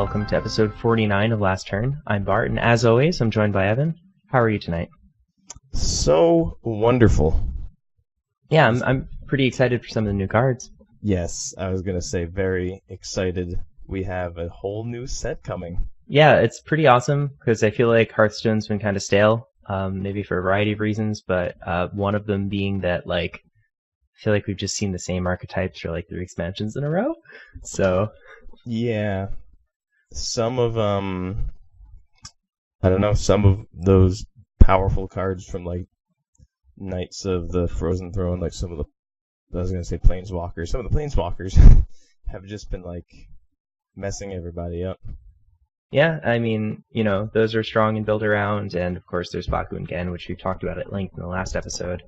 welcome to episode 49 of Last Turn. I'm Bart, and as always, I'm joined by Evan. How are you tonight? So wonderful. Yeah, I'm pretty excited for some of the new cards. Yes, I was going to say very excited. We have a whole new set coming. Yeah, it's pretty awesome, because I feel like Hearthstone's been kind of stale, maybe for a variety of reasons, but one of them being that, I feel like we've just seen the same archetypes for, 3 expansions in a row, so... Yeah. Some of, I don't know, some of those powerful cards from, Knights of the Frozen Throne, I was going to say Planeswalkers. Some of the Planeswalkers have just been, messing everybody up. Yeah, I mean, those are strong and built around, and of course there's Baku and Gen, which we talked about at length in the last episode.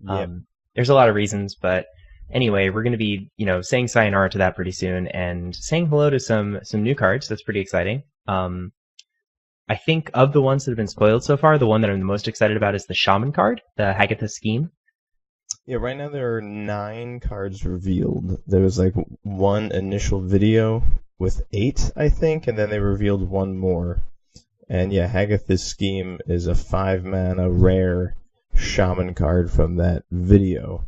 Yep. There's a lot of reasons, but anyway, we're going to be, saying sayonara to that pretty soon, and saying hello to some new cards. That's pretty exciting. I think of the ones that have been spoiled so far, the one that I'm the most excited about is the Shaman card, the Hagatha Scheme. Yeah, right now there are 9 cards revealed. There was one initial video with 8, I think, and then they revealed one more. And yeah, Hagatha's Scheme is a 5-mana rare Shaman card from that video.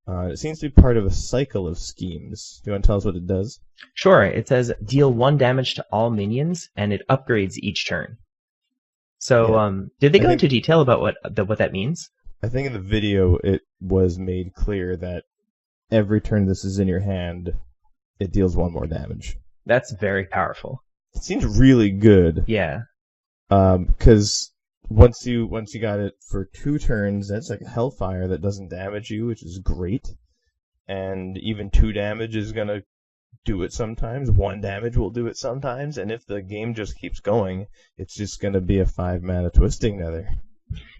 It seems to be part of a cycle of schemes. Do you want to tell us what it does? Sure. It says deal 1 damage to all minions, and it upgrades each turn. So, Yeah. did they go into detail about what that means? I think in the video it was made clear that every turn this is in your hand, it deals 1 more damage. That's very powerful. It seems really good. Yeah. Because once you got it for 2 turns, that's like a Hellfire that doesn't damage you, which is great. And even 2 damage is gonna do it sometimes. 1 damage will do it sometimes. And if the game just keeps going, it's just gonna be a 5-mana Twisting Nether.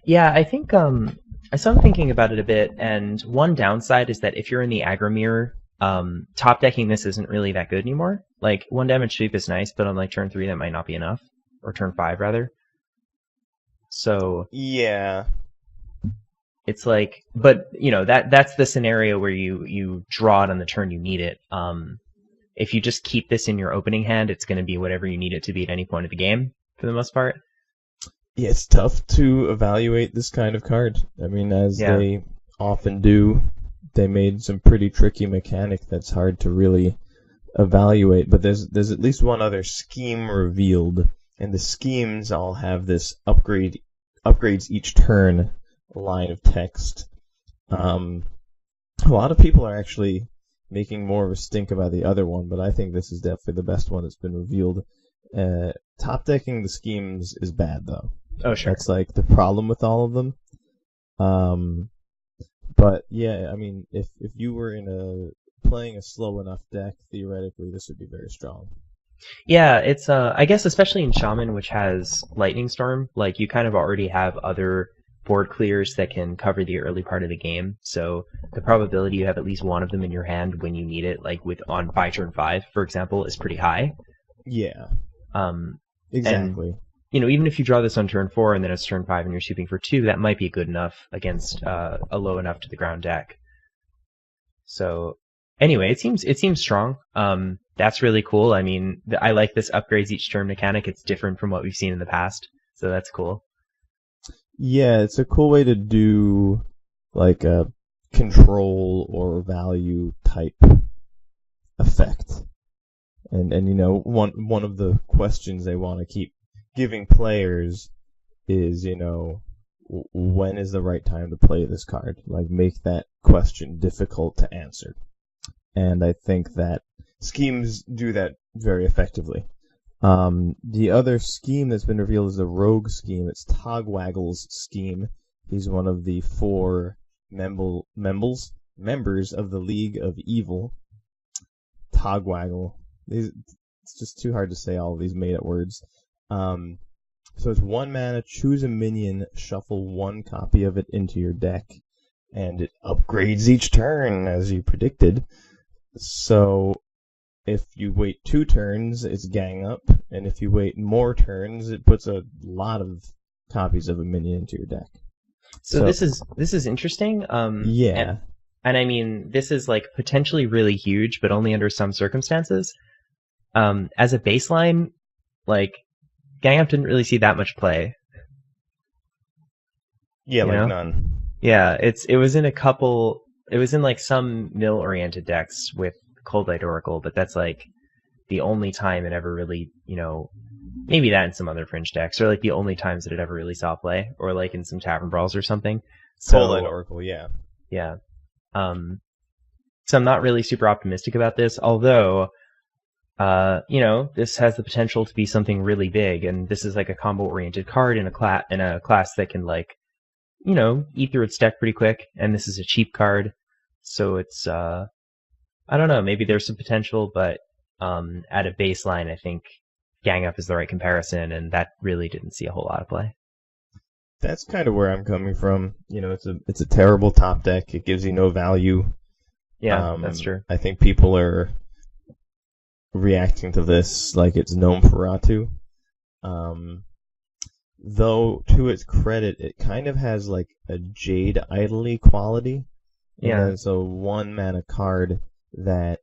Yeah, I think I'm thinking about it a bit, and one downside is that if you're in the aggro mirror, top decking this isn't really that good anymore. 1 damage sweep is nice, but on turn 3 that might not be enough, or turn 5 rather. So yeah, it's but that's the scenario where you draw it on the turn you need it. If you just keep this in your opening hand, it's going to be whatever you need it to be at any point of the game for the most part. Yeah, it's tough to evaluate this kind of card. I mean, as they often do, they made some pretty tricky mechanic that's hard to really evaluate. But there's at least one other scheme revealed, and the schemes all have this upgrades each turn line of text. A lot of people are actually making more of a stink about the other one, but I think this is definitely the best one that's been revealed. Top decking the schemes is bad, though. Oh, sure. That's the problem with all of them. But yeah, I mean, if you were playing a slow enough deck, theoretically this would be very strong. Yeah, it's I guess especially in Shaman, which has Lightning Storm, you kind of already have other board clears that can cover the early part of the game. So the probability you have at least one of them in your hand when you need it, by turn 5, for example, is pretty high. Yeah. Exactly. And, even if you draw this on turn 4 and then it's turn 5 and you're sweeping for 2, that might be good enough against a low enough to the ground deck. So anyway, it seems strong. That's really cool. I mean, I like this upgrades each turn mechanic. It's different from what we've seen in the past, so that's cool. Yeah, it's a cool way to do a control or value type effect. And one of the questions they want to keep giving players is, when is the right time to play this card? Make that question difficult to answer. And I think that schemes do that very effectively. The other scheme that's been revealed is the Rogue scheme. It's Togwaggle's scheme. He's one of the 4 members of the League of Evil. Togwaggle. It's just too hard to say all of these made-up words. So it's 1 mana, choose a minion, shuffle 1 copy of it into your deck, and it upgrades each turn, as you predicted. So if you wait 2 turns, it's gang up, and if you wait more turns, it puts a lot of copies of a minion into your deck. So this is interesting. Yeah. And I mean, this is potentially really huge, but only under some circumstances. As a baseline, Like, Gang Up didn't really see that much play. Yeah, You like know? none. Yeah, it was in a couple. It was in like some mill-oriented decks with Cold Light Oracle, but that's like the only time it ever really, maybe that in some other fringe decks, or like the only times that it ever really saw play, or like in some Tavern Brawls or something. Cold Light So Oracle, yeah. yeah, um, so I'm not really super optimistic about this, although this has the potential to be something really big, and this is like a combo-oriented card in a class that can like, eat through its deck pretty quick, and this is a cheap card, so it's I don't know, maybe there's some potential, but at a baseline, I think Gang Up is the right comparison, and that really didn't see a whole lot of play. That's kind of where I'm coming from. It's a terrible top deck. It gives you no value. Yeah, that's true. I think people are reacting to this like it's Nosferatu. Though, to its credit, it kind of has like a Jade Idly quality. Yeah. It's a 1-mana card that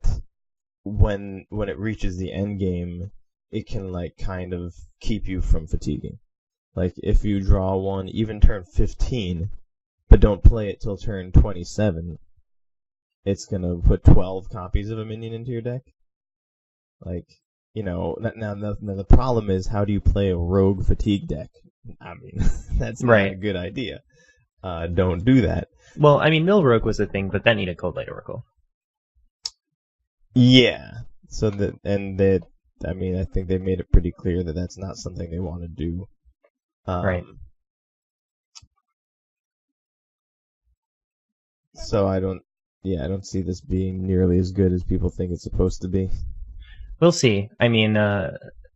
when it reaches the end game, it can like kind of keep you from fatiguing. Like if you draw one even turn 15, but don't play it till turn 27, it's gonna put 12 copies of a minion into your deck. Like, now the problem is, how do you play a rogue fatigue deck? I mean, that's not a good idea. Don't do that. Well, I mean, Mill Rogue was a thing, but that needed Cold Light Oracle. Yeah. So I think they made it pretty clear that that's not something they want to do. Right. So I don't see this being nearly as good as people think it's supposed to be. We'll see. I mean,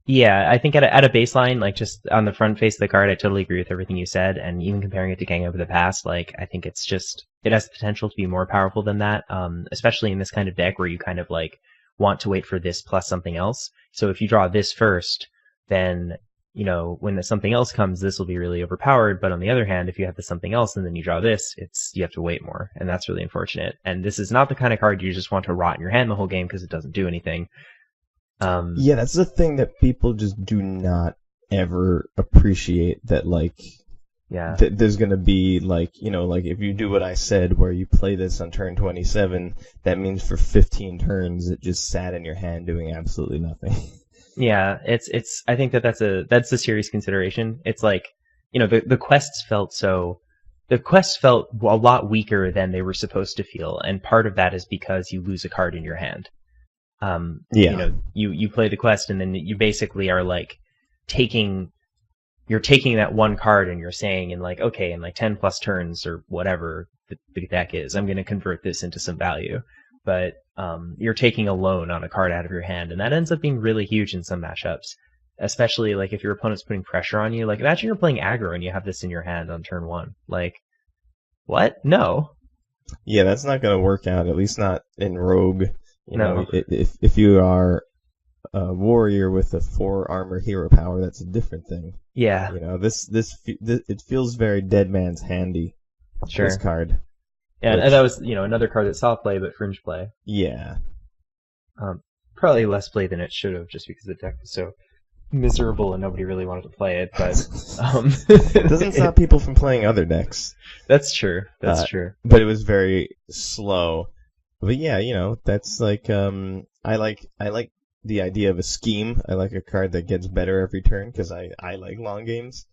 yeah, I think at a baseline, like just on the front face of the card, I totally agree with everything you said, and even comparing it to Gang Up in the past, like I think it has the potential to be more powerful than that, especially in this kind of deck where you kind of like want to wait for this plus something else. So if you draw this first, then when the something else comes, this will be really overpowered. But on the other hand, if you have the something else and then you draw this, you have to wait more, and that's really unfortunate. And this is not the kind of card you just want to rot in your hand the whole game because it doesn't do anything. Yeah, that's the thing that people just do not ever appreciate, that like, yeah, there's gonna be like, like if you do what I said, where you play this on turn 27, that means for 15 turns it just sat in your hand doing absolutely nothing. Yeah, I think that's a serious consideration. It's like, the quests felt a lot weaker than they were supposed to feel, and part of that is because you lose a card in your hand. Yeah. You play the quest, and then you basically are like taking that one card, and you're saying in like, okay, in like 10 plus turns or whatever the deck is, I'm going to convert this into some value. But you're taking a loan on a card out of your hand, and that ends up being really huge in some matchups, especially like if your opponent's putting pressure on you. Like imagine you're playing aggro and you have this in your hand on turn 1. Like, what? No. Yeah, that's not going to work out, at least not in Rogue. No. If you are a warrior with a 4 armor hero power, that's a different thing. Yeah. This it feels very Dead Man's Handy. Sure. This card. Yeah, and that was another card that saw play but fringe play. Yeah. Probably less play than it should have, just because the deck was so miserable and nobody really wanted to play it. But it doesn't stop people from playing other decks. That's true. That's true. But it was very slow. But yeah, that's like I like the idea of a scheme. I like a card that gets better every turn because I like long games,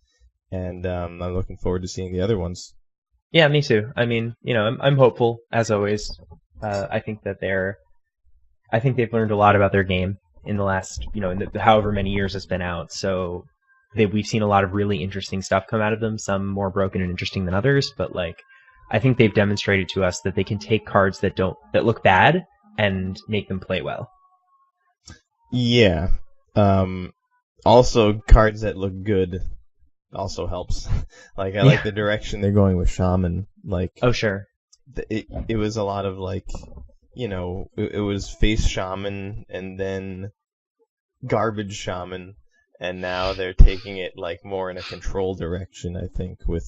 and I'm looking forward to seeing the other ones. Yeah, me too. I mean, I'm hopeful as always. I think that they've learned a lot about their game in the last, in the however many years it's been out. So we've seen a lot of really interesting stuff come out of them. Some more broken and interesting than others, but like, I think they've demonstrated to us that they can take cards that look bad and make them play well. Yeah. Also, cards that look good also helps. Like, I like the direction they're going with Shaman. Like, oh sure. It was a lot of like, it was face Shaman and then garbage Shaman, and now they're taking it like more in a control direction, I think, with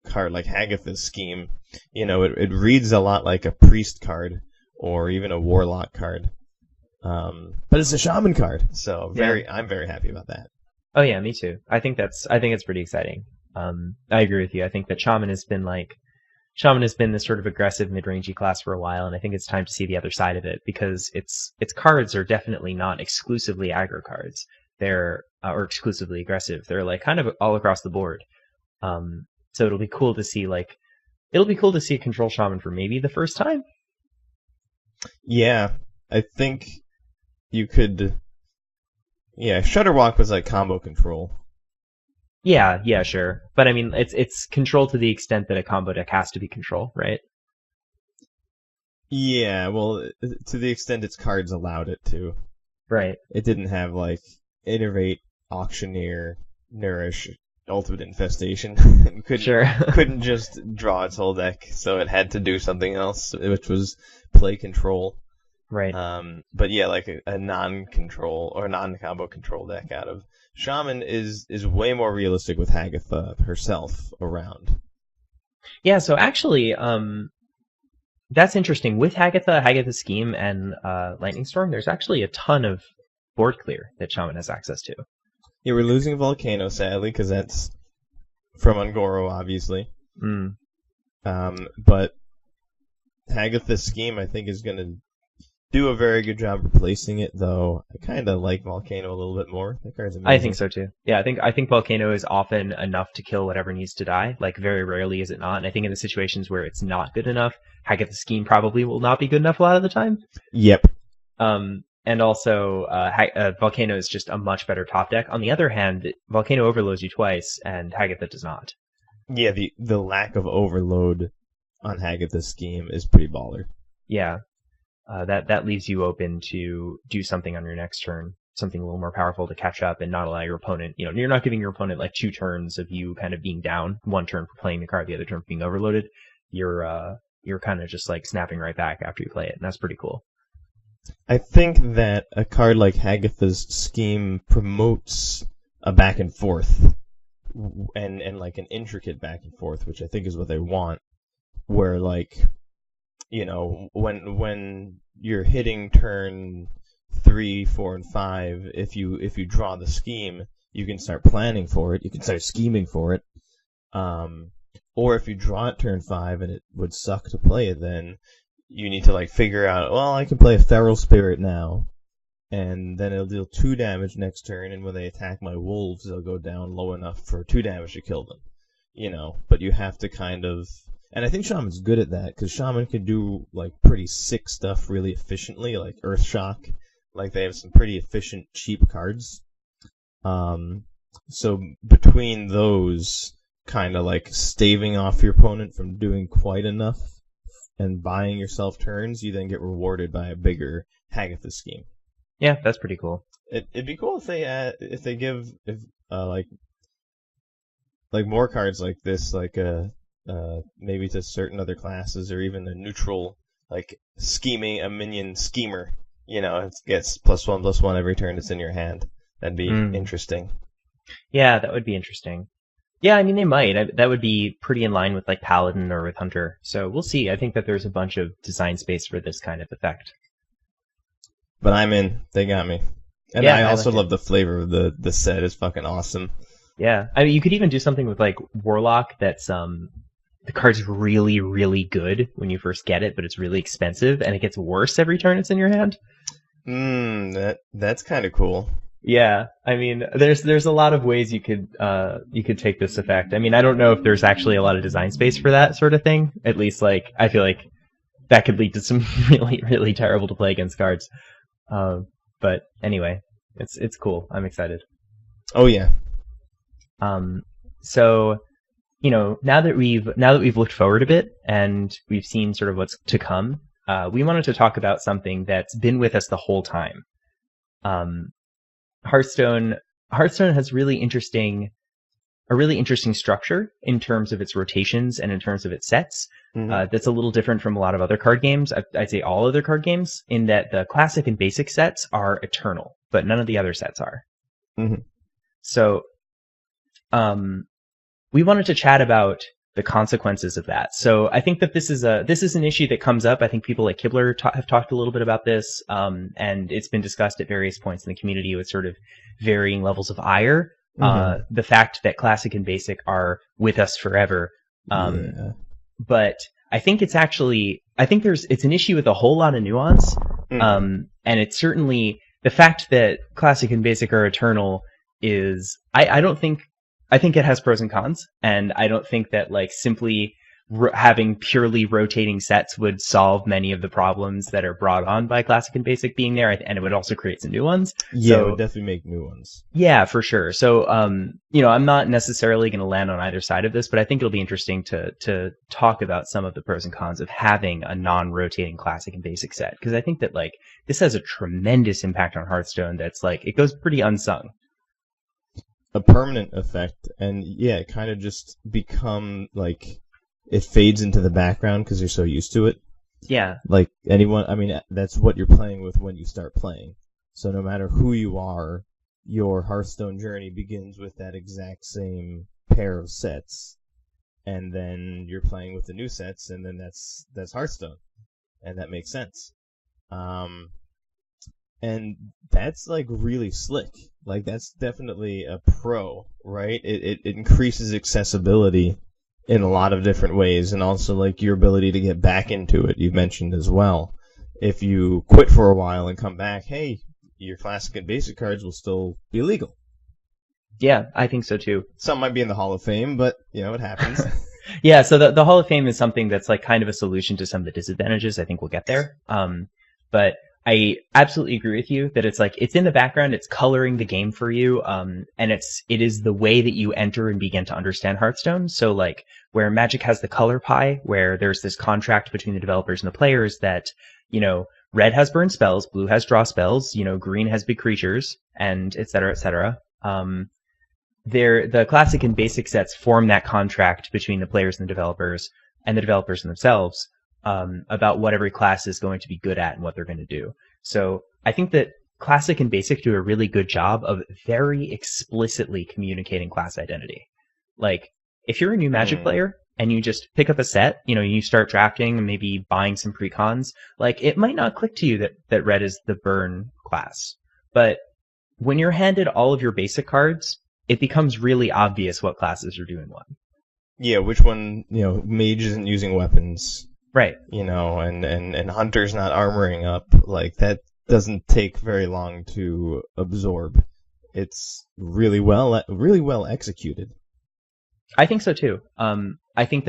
card like Hagatha's scheme. It reads a lot like a priest card or even a warlock card, but it's a shaman card, so I'm very happy about that. Oh yeah, me too. I think it's pretty exciting. I agree with you. I think that Shaman has been this sort of aggressive mid-rangey class for a while, and I think it's time to see the other side of it because its cards are definitely not exclusively aggro cards. They're or exclusively aggressive. They're like kind of all across the board. So it'll be cool to see a control shaman for maybe the first time. Yeah, I think you could. Yeah, Shudderwalk was like combo control. Yeah, sure. But I mean, it's control to the extent that a combo deck has to be control, right? Yeah, well, to the extent its cards allowed it to. Right. It didn't have like Innervate, Auctioneer, Nourish, Ultimate Infestation. Sure. couldn't just draw its whole deck, so it had to do something else, which was play control. Right. But yeah, like a non-control or non-combo control deck out of Shaman is way more realistic with Hagatha herself around. Yeah, so actually, that's interesting. With Hagatha Scheme, and Lightning Storm, there's actually a ton of board clear that Shaman has access to. Yeah, we're losing Volcano, sadly, because that's from Ungoro, obviously. Mm. But Hagatha Scheme, I think, is going to do a very good job replacing it, though. I kind of like Volcano a little bit more. That card's amazing. I think so too. Yeah, I think Volcano is often enough to kill whatever needs to die. Like very rarely is it not. And I think in the situations where it's not good enough, Hagatha Scheme probably will not be good enough a lot of the time. Yep. And also, Volcano is just a much better top deck. On the other hand, Volcano overloads you twice, and Hagatha does not. Yeah, the lack of overload on Hagatha's Scheme is pretty baller. Yeah. That leaves you open to do something on your next turn, something a little more powerful to catch up and not allow your opponent, you're not giving your opponent like 2 turns of you kind of being down, 1 turn for playing the card, the other turn for being overloaded. You're kind of just like snapping right back after you play it, and that's pretty cool. I think that a card like Hagatha's Scheme promotes a back and forth, and like an intricate back and forth, which I think is what they want, where like, when you're hitting turn 3, 4, and 5, if you draw the scheme, you can start planning for it. You can start scheming for it. Or if you draw it turn 5 and it would suck to play it, then you need to like figure out, well, I can play a Feral Spirit now, and then it'll deal 2 damage next turn, and when they attack my wolves, they'll go down low enough for 2 damage to kill them. But you have to kind of. And I think Shaman's good at that, because Shaman can do like pretty sick stuff really efficiently, like Earthshock. Like they have some pretty efficient, cheap cards. So between those, kind of like staving off your opponent from doing quite enough and buying yourself turns, you then get rewarded by a bigger Hagatha Scheme. Yeah, that's pretty cool. It'd be cool if they give like more cards like this, like maybe to certain other classes, or even a neutral, like a minion schemer. It gets +1/+1 every turn it's in your hand. That'd be interesting. Yeah, that would be interesting. Yeah, I mean, they might. That would be pretty in line with like Paladin or with Hunter. So we'll see. I think that there's a bunch of design space for this kind of effect. But I'm in. They got me. And yeah, I also love the flavor of the set. It's fucking awesome. Yeah, I mean, you could even do something with like Warlock that's the card's really, really good when you first get it, but it's really expensive, and it gets worse every turn it's in your hand. That's kind of cool. Yeah, I mean, there's a lot of ways you could take this effect. I mean, I don't know if there's actually a lot of design space for that sort of thing. At least, like, I feel like that could lead to some really, really terrible to play against cards. But anyway, it's cool. I'm excited. Oh yeah. So, now that we've looked forward a bit and we've seen sort of what's to come, we wanted to talk about something that's been with us the whole time. Hearthstone has a really interesting structure in terms of its rotations and in terms of its sets. That's a little different from a lot of other card games. I'd say all other card games, in that the classic and basic sets are eternal, but none of the other sets are. So, we wanted to chat about the consequences of that. So I think that this is an issue that comes up. I think people like Kibler have talked a little bit about this, and it's been discussed at various points in the community with sort of varying levels of ire. The fact that classic and basic are with us forever. Yeah. But I think it's an issue with a whole lot of nuance. And it's certainly the fact that classic and basic are eternal is, I think it has pros and cons. And I don't think that like simply having purely rotating sets would solve many of the problems that are brought on by classic and basic being there, and it would also create some new ones. Yeah, so, it would definitely make new ones. Yeah, for sure. So, I'm not necessarily going to land on either side of this, but I think it'll be interesting to talk about some of the pros and cons of having a non-rotating classic and basic set, because I think that like this has a tremendous impact on Hearthstone. That's like it goes pretty unsung. A permanent effect, and yeah, it kind of just become like it fades into the background because you're so used to it. Yeah. Like anyone, I mean, that's what you're playing with when you start playing. So no matter who you are, your Hearthstone journey begins with that exact same pair of sets, and then you're playing with the new sets, and then that's Hearthstone, and that makes sense. And that's like really slick. Like that's definitely a pro, right? It increases accessibility in a lot of different ways, and also like your ability to get back into it. You've mentioned as well. If you quit for a while and come back, hey, your classic and basic cards will still be legal. Yeah, I think so too. Some might be in the Hall of Fame, but you know it happens. Yeah, so the Hall of Fame is something that's like kind of a solution to some of the disadvantages. I think we'll get there. But I absolutely agree with you that it's like it's in the background, it's coloring the game for you, and it is the way that you enter and begin to understand Hearthstone. So like where Magic has the color pie, where there's this contract between the developers and the players that, red has burn spells, blue has draw spells, green has big creatures, and et cetera, et cetera. The classic and basic sets form that contract between the players and the developers and themselves. About what every class is going to be good at and what they're going to do. So I think that Classic and Basic do a really good job of very explicitly communicating class identity. Like, if you're a new Magic player and you just pick up a set, you start drafting and maybe buying some precons, like, it might not click to you that red is the burn class. But when you're handed all of your basic cards, it becomes really obvious what classes are doing what. Yeah, which one, mage isn't using weapons. Right. And Hunter's not armoring up. Like, that doesn't take very long to absorb. It's really well executed. I think so too. I think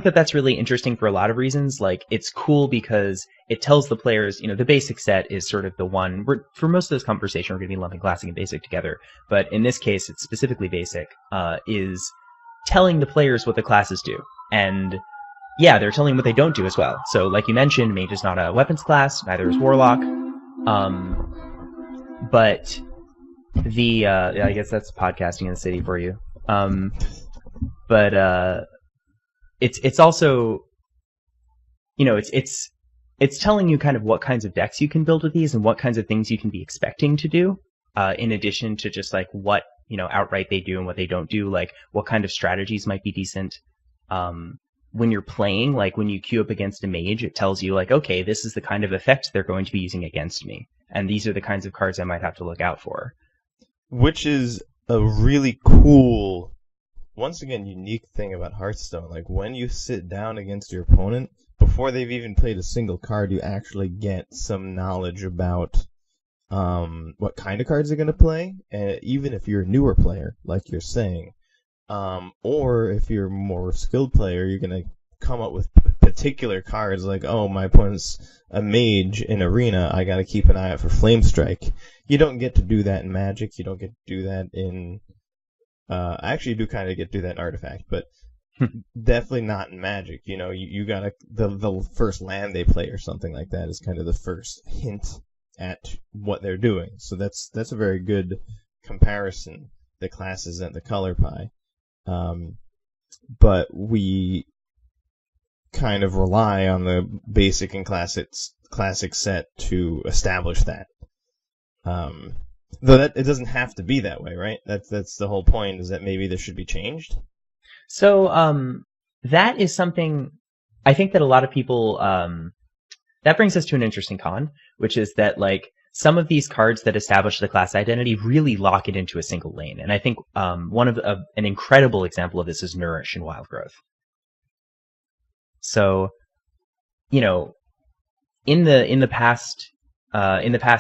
that's really interesting for a lot of reasons. Like, it's cool because it tells the players, the basic set is sort of the one. For most of this conversation, we're going to be lumping classic and basic together. But in this case, it's specifically basic, is telling the players what the classes do. And yeah, they're telling them what they don't do as well. So like you mentioned, mage is not a weapons class, neither is warlock. But I guess that's podcasting in the city for you. But it's also, it's telling you kind of what kinds of decks you can build with these and what kinds of things you can be expecting to do, in addition to just like what, outright they do and what they don't do, like what kind of strategies might be decent. When you're playing, like when you queue up against a mage, it tells you like, okay, this is the kind of effect they're going to be using against me. And these are the kinds of cards I might have to look out for. Which is a really cool, once again, unique thing about Hearthstone. Like when you sit down against your opponent, before they've even played a single card, you actually get some knowledge about what kind of cards they're going to play. And even if you're a newer player, like you're saying, or if you're a more skilled player, you're going to come up with particular cards like, oh, my opponent's a mage in Arena, I got to keep an eye out for Flame Strike. You don't get to do that in Magic. You don't get to do that in... actually, you do kind of get to do that in Artifact, but definitely not in Magic. You got to... The first land they play or something like that is kind of the first hint at what they're doing. So that's a very good comparison, the classes and the color pie. But we kind of rely on the basic and classic set to establish that. Though it doesn't have to be that way, right? That's the whole point, is that maybe this should be changed. So that is something I think that a lot of people that brings us to an interesting con, which is that like some of these cards that establish the class identity really lock it into a single lane. And I think one of an incredible example of this is Nourish and Wild Growth. So, you know, in the past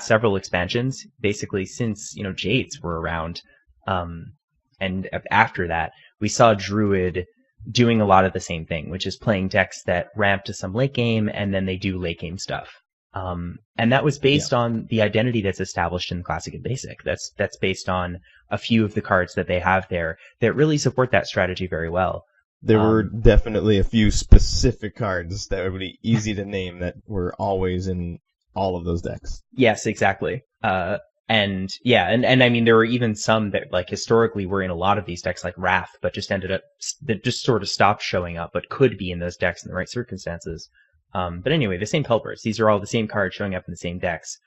several expansions, basically since, you know, Jades were around, and after that, we saw Druid doing a lot of the same thing, which is playing decks that ramp to some late game and then they do late game stuff. And that was based on the identity that's established in Classic and Basic. That's based on a few of the cards that they have there that really support that strategy very well. There were definitely a few specific cards that would be easy to name that were always in all of those decks. Yes, exactly. And I mean, there were even some that like historically were in a lot of these decks, like Wrath, but that just sort of stopped showing up, but could be in those decks in the right circumstances. But anyway, the same Pelpers. These are all the same cards showing up in the same decks.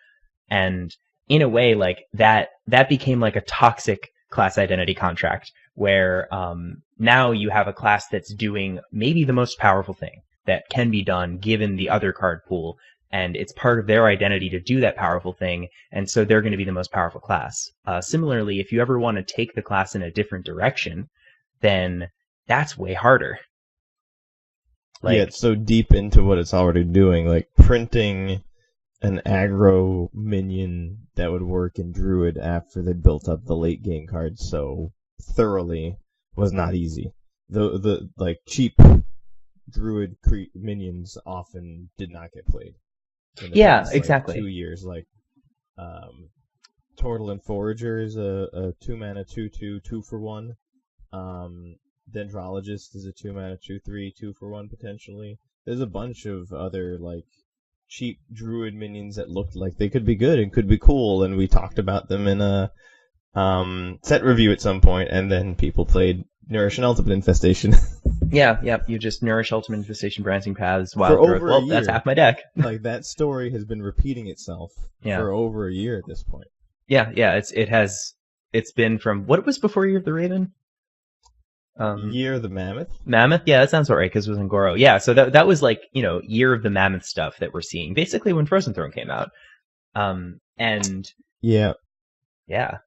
And in a way, like that became like a toxic class identity contract where now you have a class that's doing maybe the most powerful thing that can be done given the other card pool. And it's part of their identity to do that powerful thing. And so they're going to be the most powerful class. Similarly, if you ever want to take the class in a different direction, then that's way harder. Like, yeah, it's so deep into what it's already doing. Like printing an aggro minion that would work in Druid after they built up the late game cards so thoroughly was not easy. The like cheap Druid minions often did not get played. Yeah, past, exactly. 2 years, like Tortle and Forager is a 2-mana 2/2 2-for-1. Dendrologist is a 2-mana 2/3 2-for-1 potentially. There's a bunch of other like cheap Druid minions that looked like they could be good and could be cool, and we talked about them in a set review at some point, and then people played Nourish and Ultimate Infestation. Yeah, you just Nourish, Ultimate Infestation, Branching Paths, Wild Growth. Well, that's half my deck. Like, that story has been repeating itself for over a year at this point. Yeah, it's been from, what was before Year of the Raven? Year of the Mammoth? Mammoth? Yeah, that sounds about right, because it was in Goro. Yeah, so that was like, you know, Year of the Mammoth stuff that we're seeing, basically when Frozen Throne came out. And... Yeah. Yeah.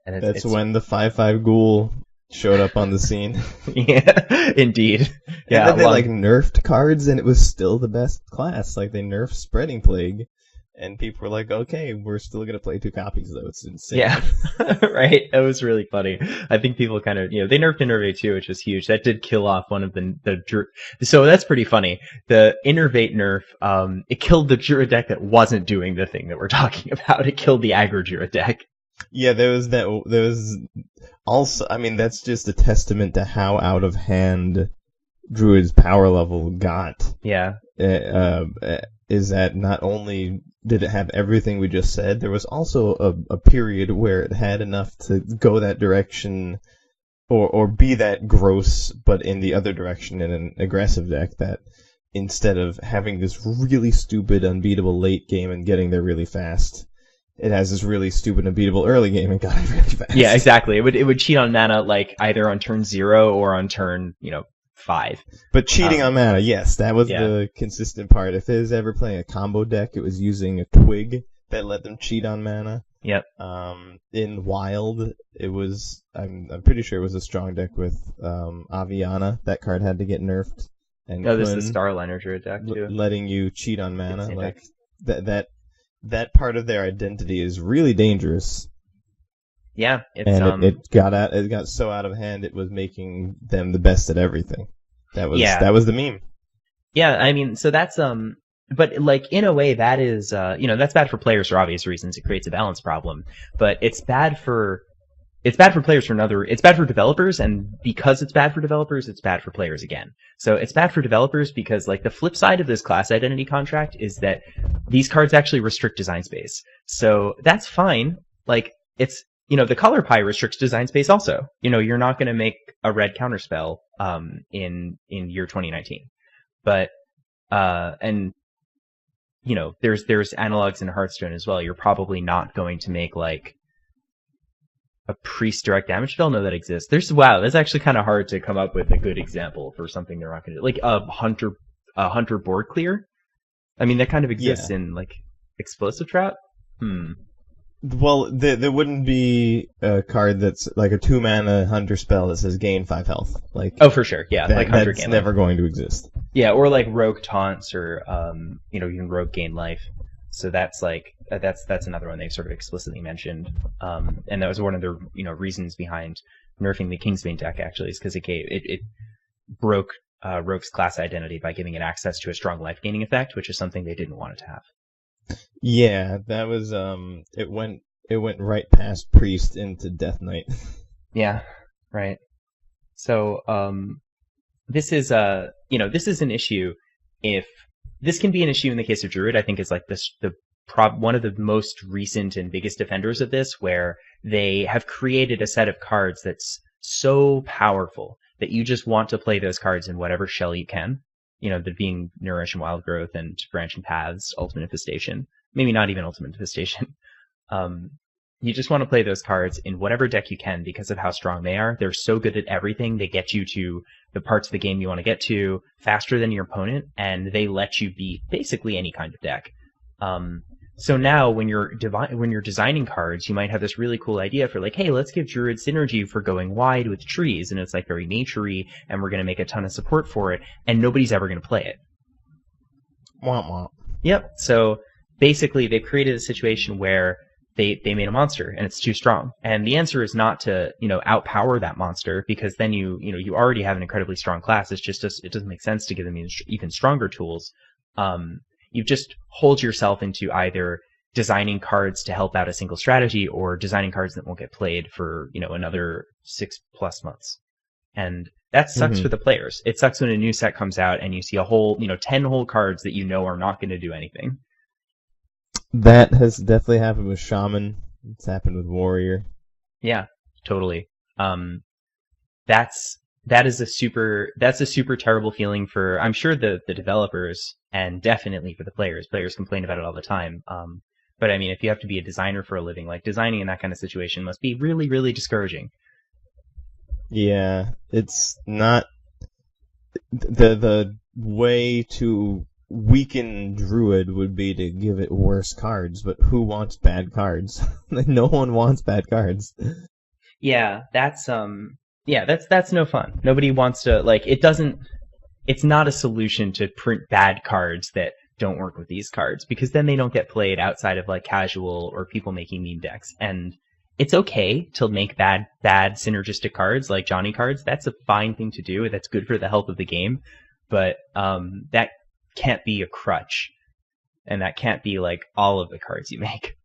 And that's when the 5/5 ghoul showed up on the scene. Yeah, indeed. Yeah, and then they like nerfed cards, and it was still the best class. Like they nerfed Spreading Plague, and people were like, "Okay, we're still gonna play 2 copies, though." It's insane. Yeah, right. It was really funny. I think people kind of, you know, they nerfed Innervate too, which was huge. That did kill off one of the so that's pretty funny. The Innervate nerf, it killed the Druid deck that wasn't doing the thing that we're talking about. It killed the aggro Druid deck. Yeah, there was also, I mean, that's just a testament to how out of hand Druid's power level got. Yeah. Is that not only did it have everything we just said, there was also a period where it had enough to go that direction or be that gross, but in the other direction in an aggressive deck, that instead of having this really stupid, unbeatable late game and getting there really fast, it has this really stupid, unbeatable early game and got it really fast. Yeah, exactly. It would cheat on mana like either on turn 0 or on turn 5. But cheating on mana, yes, that was the consistent part. If it was ever playing a combo deck, it was using a twig that let them cheat on mana. Yep. In Wild, it was I'm pretty sure it was a strong deck with Aviana. That card had to get nerfed. And this is the Starliner Druid deck too. Letting you cheat on mana, like that part of their identity is really dangerous. Yeah, it's, and it got so out of hand, it was making them the best at everything. That was the meme. Yeah, I mean, so that's but like in a way that is that's bad for players for obvious reasons. It creates a balance problem, but it's bad for players for another. It's bad for developers, and because it's bad for developers, it's bad for players again. So it's bad for developers because like the flip side of this class identity contract is that these cards actually restrict design space. So that's fine. Like it's the color pie restricts design space also. You're not going to make a red counterspell in year 2019, but and there's analogs in Hearthstone as well. You're probably not going to make like a priest direct damage spell. No, that exists. That's actually kind of hard to come up with a good example for something they're not going to do. Like a hunter board clear. I mean, that kind of exists in like Explosive Trap. Well, there wouldn't be a card that's like a 2-mana hunter spell that says gain 5 health. Like, Oh, for sure. Yeah, like Hunter that's Gain never Life. going to exist. Yeah, or like Rogue Taunts or even Rogue Gain Life. So that's like that's another one they sort of explicitly mentioned. And that was one of the reasons behind nerfing the Kingsbane deck actually, is because it broke Rogue's class identity by giving it access to a strong life gaining effect, which is something they didn't want it to have. Yeah, that was it went right past Priest into Death Knight. Yeah, right. So this is this is an issue. If this can be an issue in the case of Druid, I think is like one of the most recent and biggest defenders of this, where they have created a set of cards that's so powerful that you just want to play those cards in whatever shell you can. The being Nourish and Wild Growth and Branching Paths, Ultimate Infestation. Maybe not even Ultimate Infestation. You just want to play those cards in whatever deck you can because of how strong they are. They're so good at everything. They get you to the parts of the game you want to get to faster than your opponent, and they let you beat basically any kind of deck. So now when you're designing cards, you might have this really cool idea for like, hey, let's give Druid synergy for going wide with trees, and it's like very nature-y, and we're going to make a ton of support for it, and nobody's ever going to play it. Womp womp. Yep. So basically they've created a situation where they made a monster and it's too strong. And the answer is not to, outpower that monster, because then you already have an incredibly strong class. It doesn't make sense to give them even stronger tools. You just hold yourself into either designing cards to help out a single strategy or designing cards that won't get played for, another 6+ months. And that sucks for the players. It sucks when a new set comes out and you see a whole, 10 whole cards that are not going to do anything. That has definitely happened with Shaman. It's happened with Warrior. Yeah, totally. That's a super terrible feeling for, I'm sure, the developers, and definitely for the players. Players complain about it all the time. But I mean, if you have to be a designer for a living, like designing in that kind of situation must be really, really discouraging. Yeah, it's not the way to weaken Druid would be to give it worse cards, but who wants bad cards? No one wants bad cards. Yeah, that's no fun. Nobody wants to, it's not a solution to print bad cards that don't work with these cards, because then they don't get played outside of like casual or people making meme decks. And it's okay to make bad synergistic cards like Johnny cards. That's a fine thing to do. That's good for the health of the game. But that can't be a crutch, and that can't be like all of the cards you make.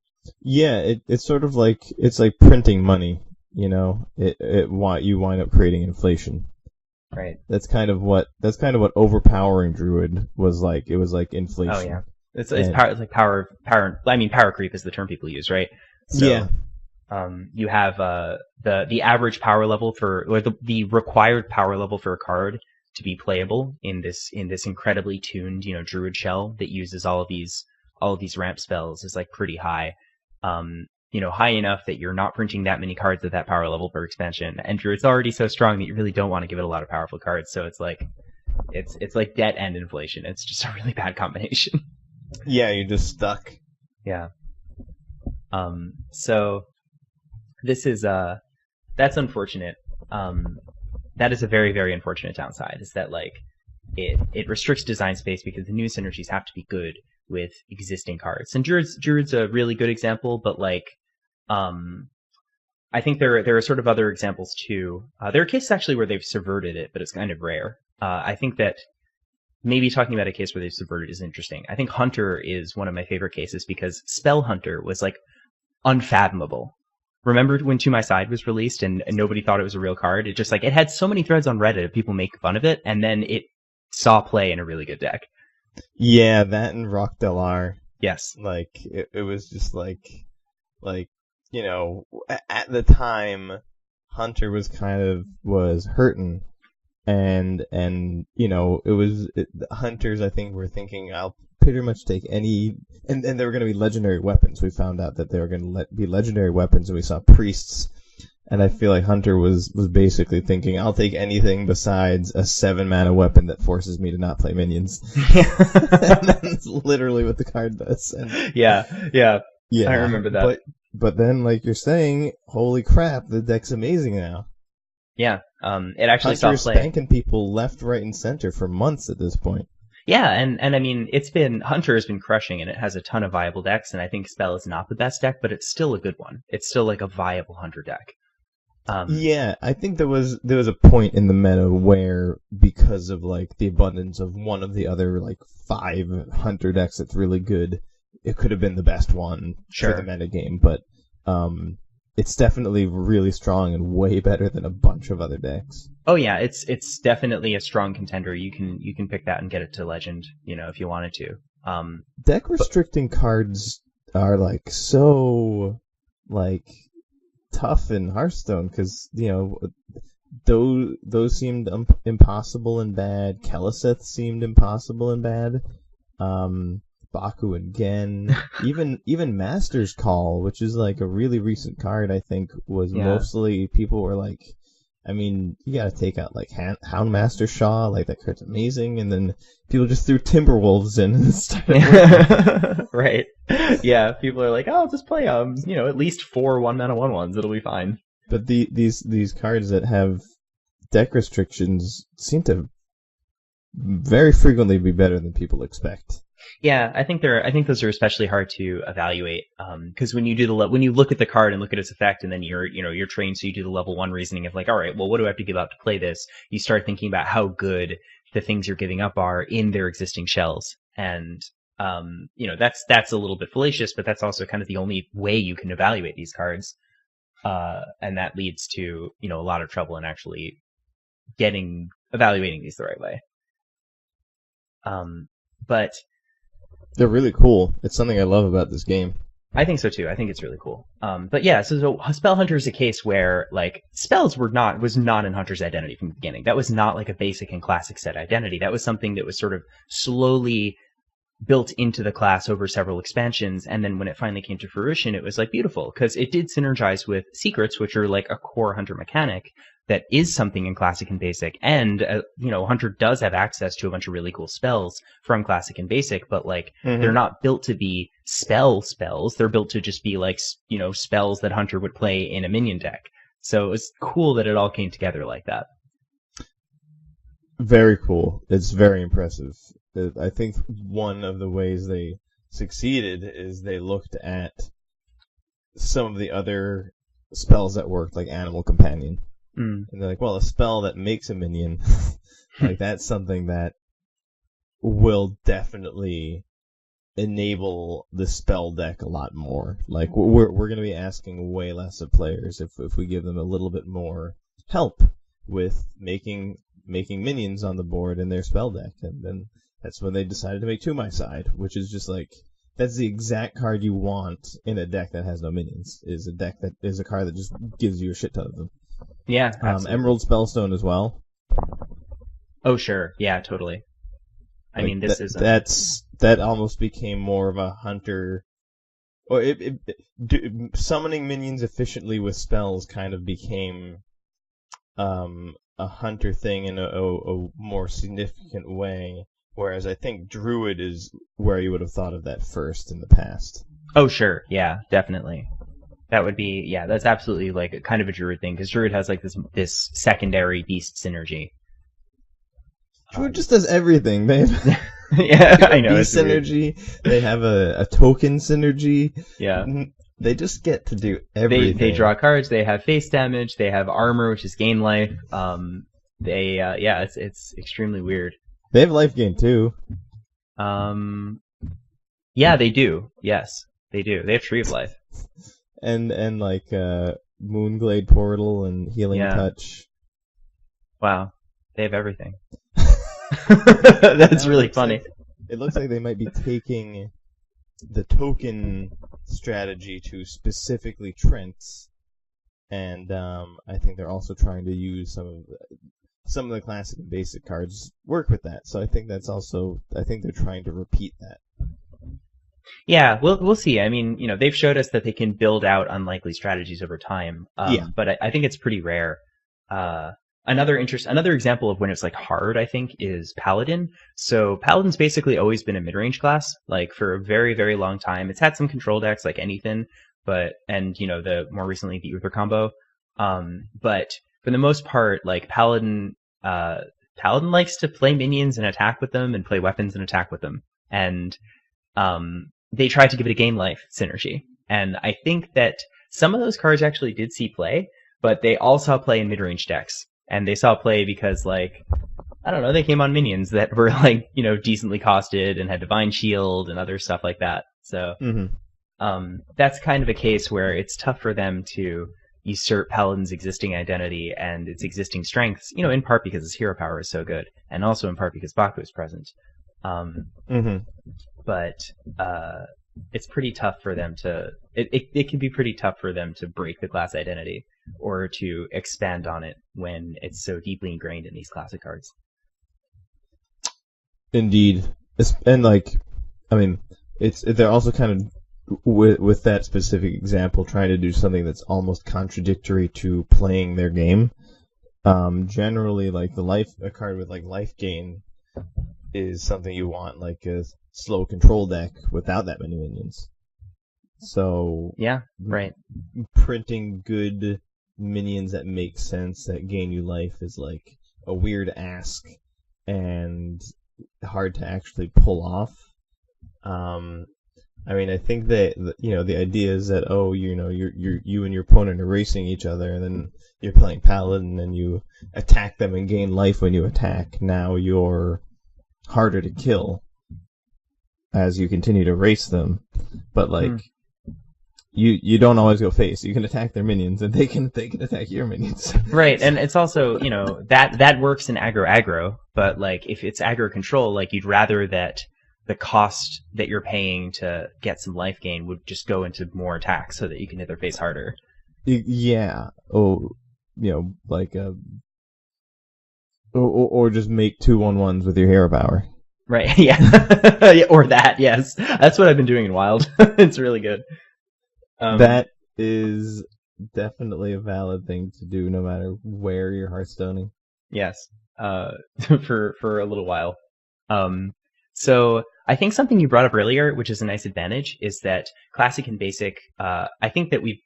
Yeah, it's sort of like printing money. You wind up creating inflation. Right. That's kind of what overpowering Druid was like. It was like inflation. Oh yeah. It's like power. I mean, power creep is the term people use, right? So, yeah. You have the average power level or the required power level for a card to be playable in this incredibly tuned, Druid shell that uses all of these ramp spells is like pretty high. High enough that you're not printing that many cards at that power level per expansion. And Druid's already so strong that you really don't want to give it a lot of powerful cards. So it's like debt and inflation. It's just a really bad combination. Yeah, you're just stuck. Yeah. So this is that's unfortunate. That is a very, very unfortunate downside, is that like it restricts design space because the new synergies have to be good with existing cards. And Druid's a really good example, but like I think there are sort of other examples too. There are cases actually where they've subverted it, but it's kind of rare. I think that maybe talking about a case where they've subverted is interesting. I think Hunter is one of my favorite cases because Spell Hunter was like unfathomable. Remember when To My Side was released and nobody thought it was a real card? It just it had so many threads on Reddit of people making fun of it, and then it saw play in a really good deck. Yeah, that and Rock Delar. Yes. Like it was just like at the time Hunter was hurting, and Hunters I think were thinking I'll pretty much take any, and there were going to be legendary weapons. We found out that there were going to be legendary weapons, and we saw priests, and I feel like Hunter was basically thinking I'll take anything besides a 7-mana weapon that forces me to not play minions. And that's literally what the card does. And yeah. I Yeah, remember that. but then, like you're saying, holy crap, the deck's amazing now. Yeah, it actually Hunter saw is play. spanking people left, right, and center for months at this point. Yeah, and I mean, Hunter has been crushing, and it has a ton of viable decks, and I think Spell is not the best deck, but it's still a good one. It's still like a viable Hunter deck. Yeah, I think there was a point in the meta where, because of like the abundance of one of the other like 5 Hunter decks that's really good, it could have been the best one for the Sure. meta game. But it's definitely really strong and way better than a bunch of other decks. Oh yeah, it's definitely a strong contender. You can pick that and get it to Legend, if you wanted to. Deck But restricting cards are like so like tough in Hearthstone because those seemed impossible and bad. Keleseth seemed impossible and bad. Baku and Gen, even Master's Call, which is like a really recent card, I think was yeah. mostly people were like, I mean, you gotta take out like Houndmaster Shaw, like that card's amazing, and then people just threw Timberwolves in and started working. Right. Yeah, people are like, "Oh, just play at least 4 1-mana 1/1s. It'll be fine." But these cards that have deck restrictions seem to very frequently be better than people expect. Yeah, I think those are especially hard to evaluate because when you do when you look at the card and look at its effect, and then you're trained, so you do the level 1 reasoning of like, all right, well, what do I have to give up to play this? You start thinking about how good the things you're giving up are in their existing shells, and that's a little bit fallacious, but that's also kind of the only way you can evaluate these cards, and that leads to a lot of trouble in actually evaluating these the right way. But They're really cool. It's something I love about this game. I think so too. I think it's really cool. But yeah, so Spell Hunter is a case where like spells was not in Hunter's identity from the beginning. That was not like a basic and classic set identity. That was something that was sort of slowly built into the class over several expansions, and then when it finally came to fruition, it was like beautiful because it did synergize with secrets, which are like a core Hunter mechanic that is something in classic and basic, and Hunter does have access to a bunch of really cool spells from classic and basic, but like they're not built to be spells. They're built to just be like spells that Hunter would play in a minion deck. So it was cool that it all came together like that. Very cool. It's very impressive. I think one of the ways they succeeded is they looked at some of the other spells that worked, like Animal Companion. And they're like, well, a spell that makes a minion, like that's something that will definitely enable the spell deck a lot more. Like we're going to be asking way less of players if we give them a little bit more help with making minions on the board in their spell deck. And then that's when they decided to make To My Side, which is just like, that's the exact card you want in a deck that has no minions. Is a deck that is a card that just gives you a shit ton of them. Yeah, absolutely. Emerald Spellstone as well. Oh sure, yeah, totally. I mean, this is that almost became more of a Hunter, or summoning minions efficiently with spells kind of became a Hunter thing in a more significant way. Whereas I think Druid is where you would have thought of that first in the past. Oh sure, yeah, definitely. That would be, yeah, that's absolutely like a kind of a Druid thing, because Druid has like this secondary beast synergy. Druid just does everything. They have yeah, I know. beast synergy. They have a token synergy. Yeah. They just get to do everything. They draw cards. They have face damage. They have armor, which is gain life. Yeah, it's extremely weird. They have life gain too. Yeah, they do. Yes, they do. They have Tree of Life. And like Moonglade Portal and Healing Touch. Wow, they have everything. That's really funny. It looks like they might be taking the token strategy to specifically Trents, and I think they're also trying to use some of the classic and basic cards work with that. So I think that's also, I think they're trying to repeat that. Yeah, we'll see. I mean, they've showed us that they can build out unlikely strategies over time. But I think it's pretty rare. I Another example of when it's like hard, I think, is Paladin. So Paladin's basically always been a mid-range class, like for a very, very long time. It's had some control decks like anything, and the more recently the Uther combo. But for the most part, like Paladin likes to play minions and attack with them and play weapons and attack with them. And they tried to give it a game life synergy. And I think that some of those cards actually did see play, but they all saw play in mid-range decks. And they saw play because, like, I don't know, they came on minions that were, like, decently costed and had Divine Shield and other stuff like that. So that's kind of a case where it's tough for them to usurp Paladin's existing identity and its existing strengths, in part because his hero power is so good, and also in part because Baku is present. But it's pretty tough for them to... It can be pretty tough for them to break the class identity or to expand on it when it's so deeply ingrained in these classic cards. Indeed. And, like, I mean, they're also kind of, with that specific example, trying to do something that's almost contradictory to playing their game. Generally, like, a card with, like, life gain is something you want, like a slow control deck without that many minions. So yeah, right. Printing good minions that make sense, that gain you life, is like a weird ask and hard to actually pull off. I mean, I think that the idea is that you and your opponent are racing each other, and then you're playing Paladin and you attack them and gain life when you attack. Now you're harder to kill as you continue to race them, but like you don't always go face. You can attack their minions, and they can attack your minions. Right, and it's also that works in aggro, but like if it's aggro control, like you'd rather that the cost that you're paying to get some life gain would just go into more attacks so that you can hit their face harder. Yeah. Like or just make 2/1/1s with your hero power. Right. Yeah. Yeah, or that. Yes, that's what I've been doing in Wild. It's really good. That is definitely a valid thing to do, no matter where you're Hearthstoning. Yes. For a little while. So I think something you brought up earlier, which is a nice advantage, is that Classic and Basic. I think that we've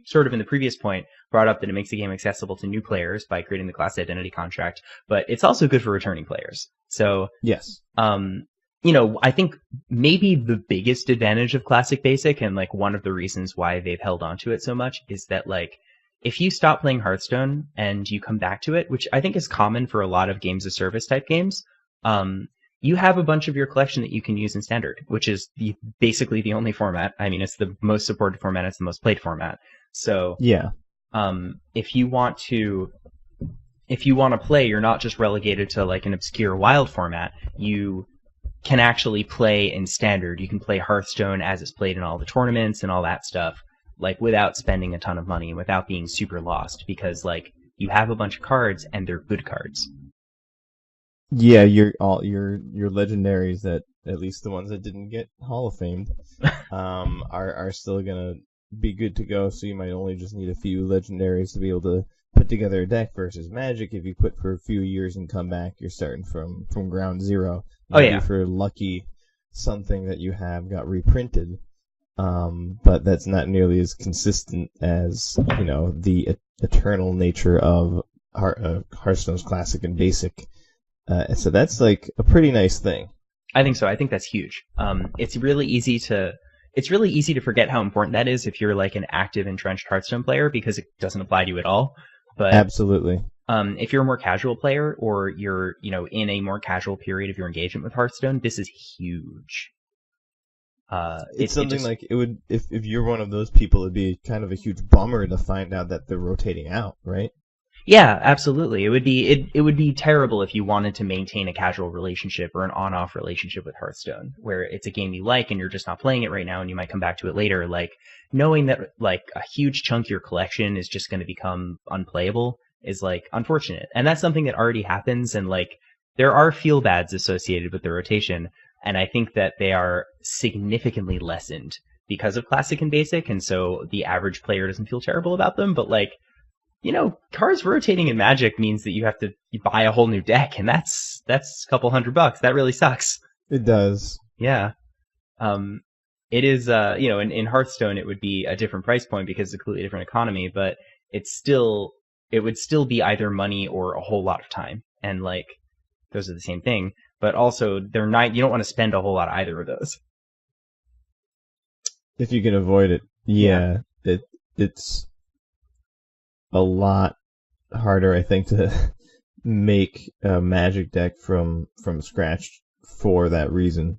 sort of in the previous point brought up that it makes the game accessible to new players by creating the class identity contract, but it's also good for returning players. So yes, I think maybe the biggest advantage of Classic Basic, and like one of the reasons why they've held on to it so much, is that like if you stop playing Hearthstone and you come back to it, which I think is common for a lot of games of service type games, you have a bunch of your collection that you can use in Standard, which is basically the only format. I mean, it's the most supported format, it's the most played format. So yeah, if you want to play, you're not just relegated to like an obscure Wild format. You can actually play in Standard. You can play Hearthstone as it's played in all the tournaments and all that stuff, like without spending a ton of money and without being super lost, because like you have a bunch of cards and they're good cards. Yeah, your legendaries, that at least the ones that didn't get Hall of Famed, are still gonna be good to go. So you might only just need a few legendaries to be able to put together a deck. Versus Magic, if you quit for a few years and come back, you're starting from ground zero. Maybe if you're lucky, something that you have got reprinted, but that's not nearly as consistent as the eternal nature of Hearthstone's Classic and Basic. So that's like a pretty nice thing. I think so. I think that's huge. It's really easy to forget how important that is if you're like an active entrenched Hearthstone player, because it doesn't apply to you at all. But absolutely. If you're a more casual player, or you're in a more casual period of your engagement with Hearthstone, this is huge. It's something like it would if you're one of those people, it'd be kind of a huge bummer to find out that they're rotating out, right? Yeah, absolutely. It would be terrible if you wanted to maintain a casual relationship or an on-off relationship with Hearthstone, where it's a game you like and you're just not playing it right now and you might come back to it later. Like knowing that like a huge chunk of your collection is just going to become unplayable is like unfortunate. And that's something that already happens, and like there are feel bads associated with the rotation, and I think that they are significantly lessened because of Classic and Basic, and so the average player doesn't feel terrible about them, but like cards rotating in Magic means that you have to buy a whole new deck, and that's a couple $100. That really sucks. It does. Yeah. It is, in Hearthstone it would be a different price point because it's a completely different economy, but it would still be either money or a whole lot of time. And like, those are the same thing, but also you don't want to spend a whole lot of either of those. If you can avoid it. Yeah. It's a lot harder, I think, to make a Magic deck from scratch for that reason.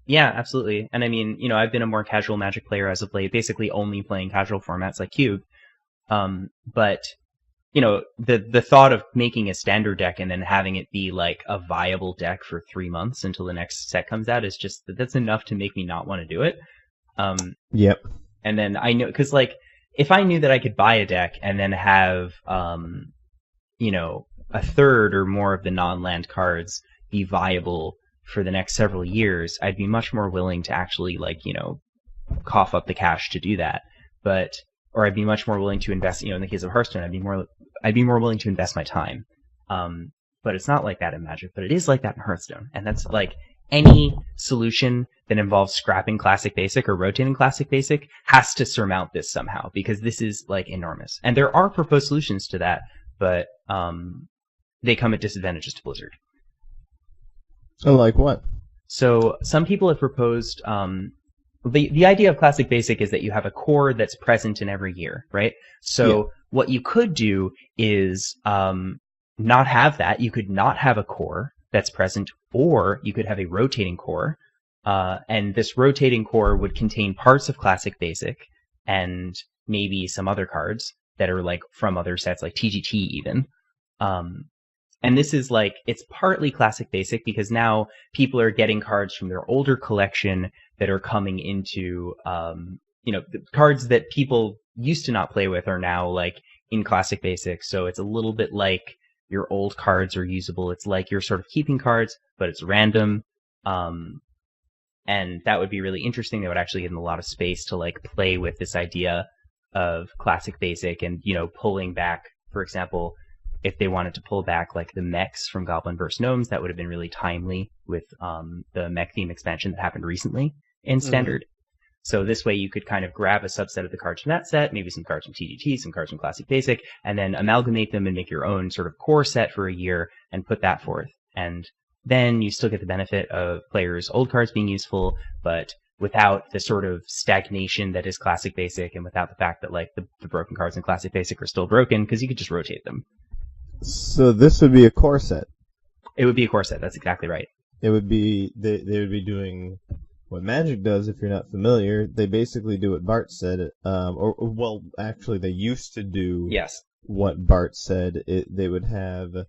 Yeah, absolutely. And I mean, I've been a more casual Magic player as of late, basically only playing casual formats like Cube. But the thought of making a standard deck and then having it be like a viable deck for 3 months until the next set comes out is just that's enough to make me not want to do it. Yep. And then I know, because like, if I knew that I could buy a deck and then have, a third or more of the non-land cards be viable for the next several years, I'd be much more willing to actually cough up the cash to do that. Or I'd be much more willing to invest, in the case of Hearthstone, I'd be more willing to invest my time. But it's not like that in Magic, but it is like that in Hearthstone. And that's like, any solution that involves scrapping Classic Basic or rotating Classic Basic has to surmount this somehow, because this is like enormous. And there are proposed solutions to that, but they come at disadvantages to Blizzard. Like what? So some people have proposed the idea of Classic Basic is that you have a core that's present in every year, right? So what you could do is not have that. You could not have a core that's present, or you could have a rotating core, and this rotating core would contain parts of Classic Basic and maybe some other cards that are like from other sets, like TGT even. And this is like, it's partly Classic Basic because now people are getting cards from their older collection that are coming into, the cards that people used to not play with are now like in Classic Basic. So it's a little bit like your old cards are usable. It's like you're sort of keeping cards, but it's random. And that would be really interesting. They would actually give them a lot of space to like play with this idea of Classic Basic and, pulling back, for example, if they wanted to pull back like the mechs from Goblin vs. Gnomes, that would have been really timely with the mech theme expansion that happened recently in Standard. So this way you could kind of grab a subset of the cards from that set, maybe some cards from TGT, some cards from Classic Basic, and then amalgamate them and make your own sort of core set for a year and put that forth. And then you still get the benefit of players' old cards being useful, but without the sort of stagnation that is Classic Basic, and without the fact that like the broken cards in Classic Basic are still broken because you could just rotate them. So this would be a core set. It would be a core set. That's exactly right. It would be they would be doing what Magic does. If you're not familiar, they basically do what Bart said. Actually, they used to do what Bart said. They would have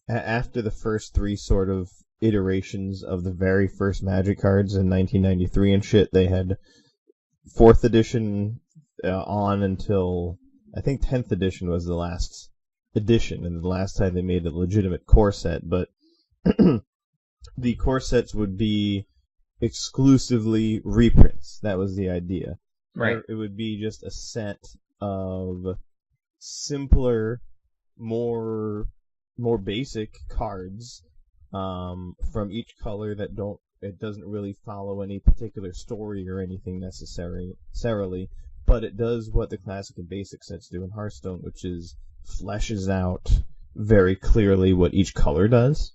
after the first 3 sort of iterations of the very first Magic cards in 1993 and shit. They had 4th edition on until I think 10th edition was the last edition, and the last time they made a legitimate core set, but the core sets would be exclusively reprints. That was the idea. Right. It would be just a set of simpler, more basic cards from each color that it doesn't really follow any particular story or anything necessarily. But it does what the Classic and Basic sets do in Hearthstone, which is fleshes out very clearly what each color does.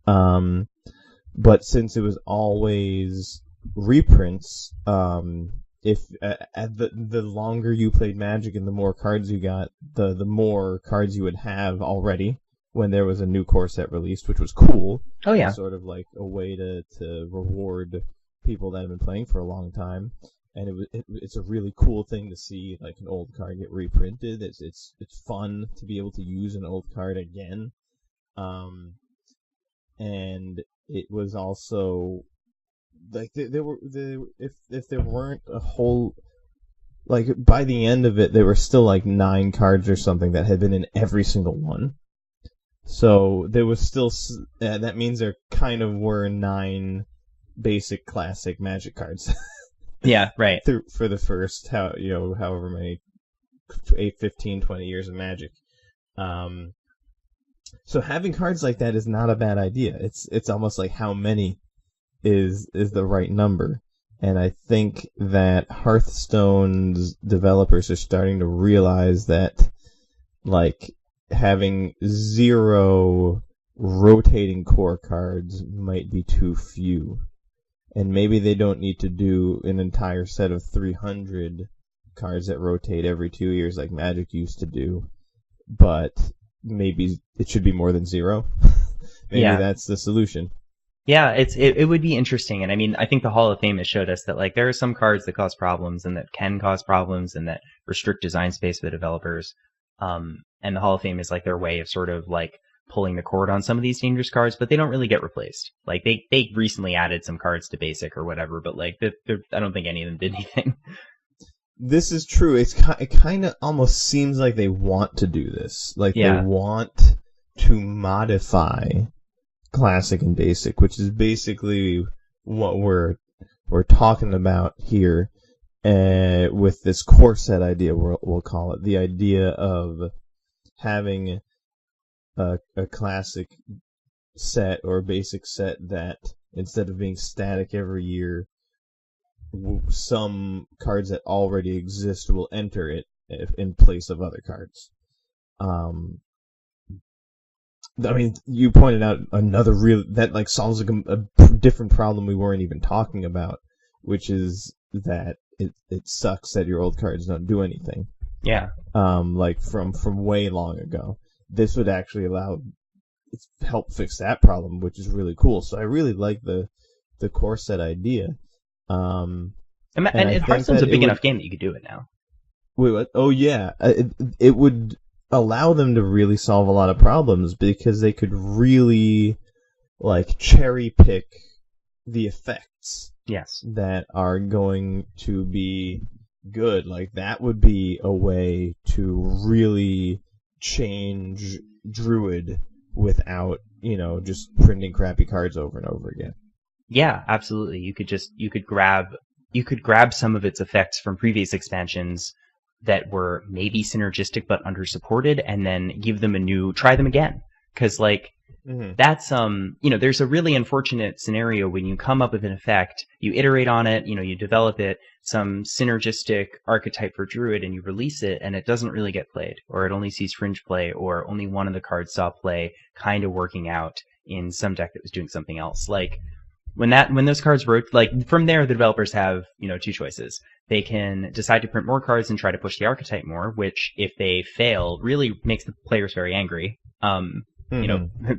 But since it was always reprints, if the longer you played Magic and the more cards you got, the more cards you would have already when there was a new core set released, which was cool. Oh yeah, sort of like a way to reward people that have been playing for a long time. And it's a really cool thing to see, like an old card get reprinted. It's fun to be able to use an old card again, and it was also like if there weren't a whole, like by the end of it there were still like 9 cards or something that had been in every single one. So there was still that means there kind of were 9 basic classic Magic cards. Yeah, right. For the first however many 15, 20 years of Magic. So having cards like that is not a bad idea. It's almost like how many is the right number. And I think that Hearthstone's developers are starting to realize that, like, having 0 rotating core cards might be too few. And maybe they don't need to do an entire set of 300 cards that rotate every 2 years like Magic used to do. But maybe it should be more than 0. Maybe that's the solution. Yeah, it would be interesting. And I mean, I think the Hall of Fame has showed us that, like, there are some cards that cause problems and that can cause problems and that restrict design space for the developers. And the Hall of Fame is like their way of sort of like pulling the cord on some of these dangerous cards, but they don't really get replaced. Like they recently added some cards to Basic or whatever, but like I don't think any of them did anything. This is true. It kind of almost seems like they want to do this. Like they want to modify Classic and Basic, which is basically what we're talking about here with this core set idea, we'll call it. The idea of having a Classic set or a Basic set that, instead of being static every year, some cards that already exist will enter it in place of other cards. I mean, you pointed out another that like solves a different problem we weren't even talking about, which is that it sucks that your old cards don't do anything. Yeah. Like from way long ago. This would actually help fix that problem, which is really cool. So I really like the core set idea. And Hearthstone's a big enough game that you could do it now. Wait, what? Oh yeah, it would allow them to really solve a lot of problems because they could really like cherry pick the effects. Yes. That are going to be good. Like that would be a way to really change Druid without, just printing crappy cards over and over again. Yeah, absolutely. You could grab some of its effects from previous expansions that were maybe synergistic but under-supported, and then give them try them again. Because, like, that's, there's a really unfortunate scenario when you come up with an effect, you iterate on it, you develop it, some synergistic archetype for Druid, and you release it, and it doesn't really get played, or it only sees fringe play, or only one of the cards saw play, kind of working out in some deck that was doing something else. Like, when those cards wrote, like, from there, the developers have, 2 choices. They can decide to print more cards and try to push the archetype more, which, if they fail, really makes the players very angry.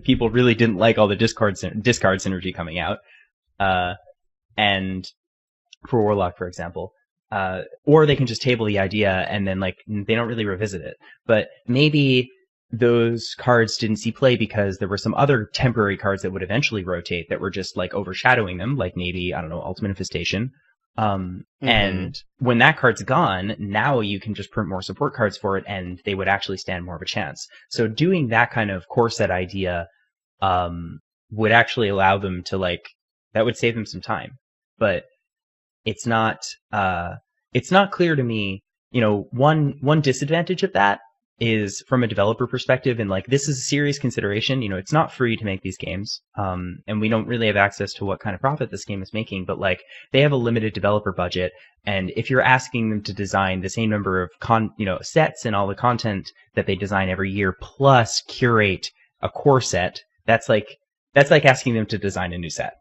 People really didn't like all the discard synergy coming out. And for Warlock, for example. Or they can just table the idea and then, like, they don't really revisit it. But maybe those cards didn't see play because there were some other temporary cards that would eventually rotate that were just, like, overshadowing them, like maybe, I don't know, Ultimate Infestation. And when that card's gone, now you can just print more support cards for it, and they would actually stand more of a chance. So doing that kind of core set idea would actually allow them to, like, that would save them some time. But it's not clear to me, one disadvantage of that is from a developer perspective, and like this is a serious consideration. It's not free to make these games, and we don't really have access to what kind of profit this game is making, but like they have a limited developer budget, and if you're asking them to design the same number of sets and all the content that they design every year plus curate a core set, that's like asking them to design a new set.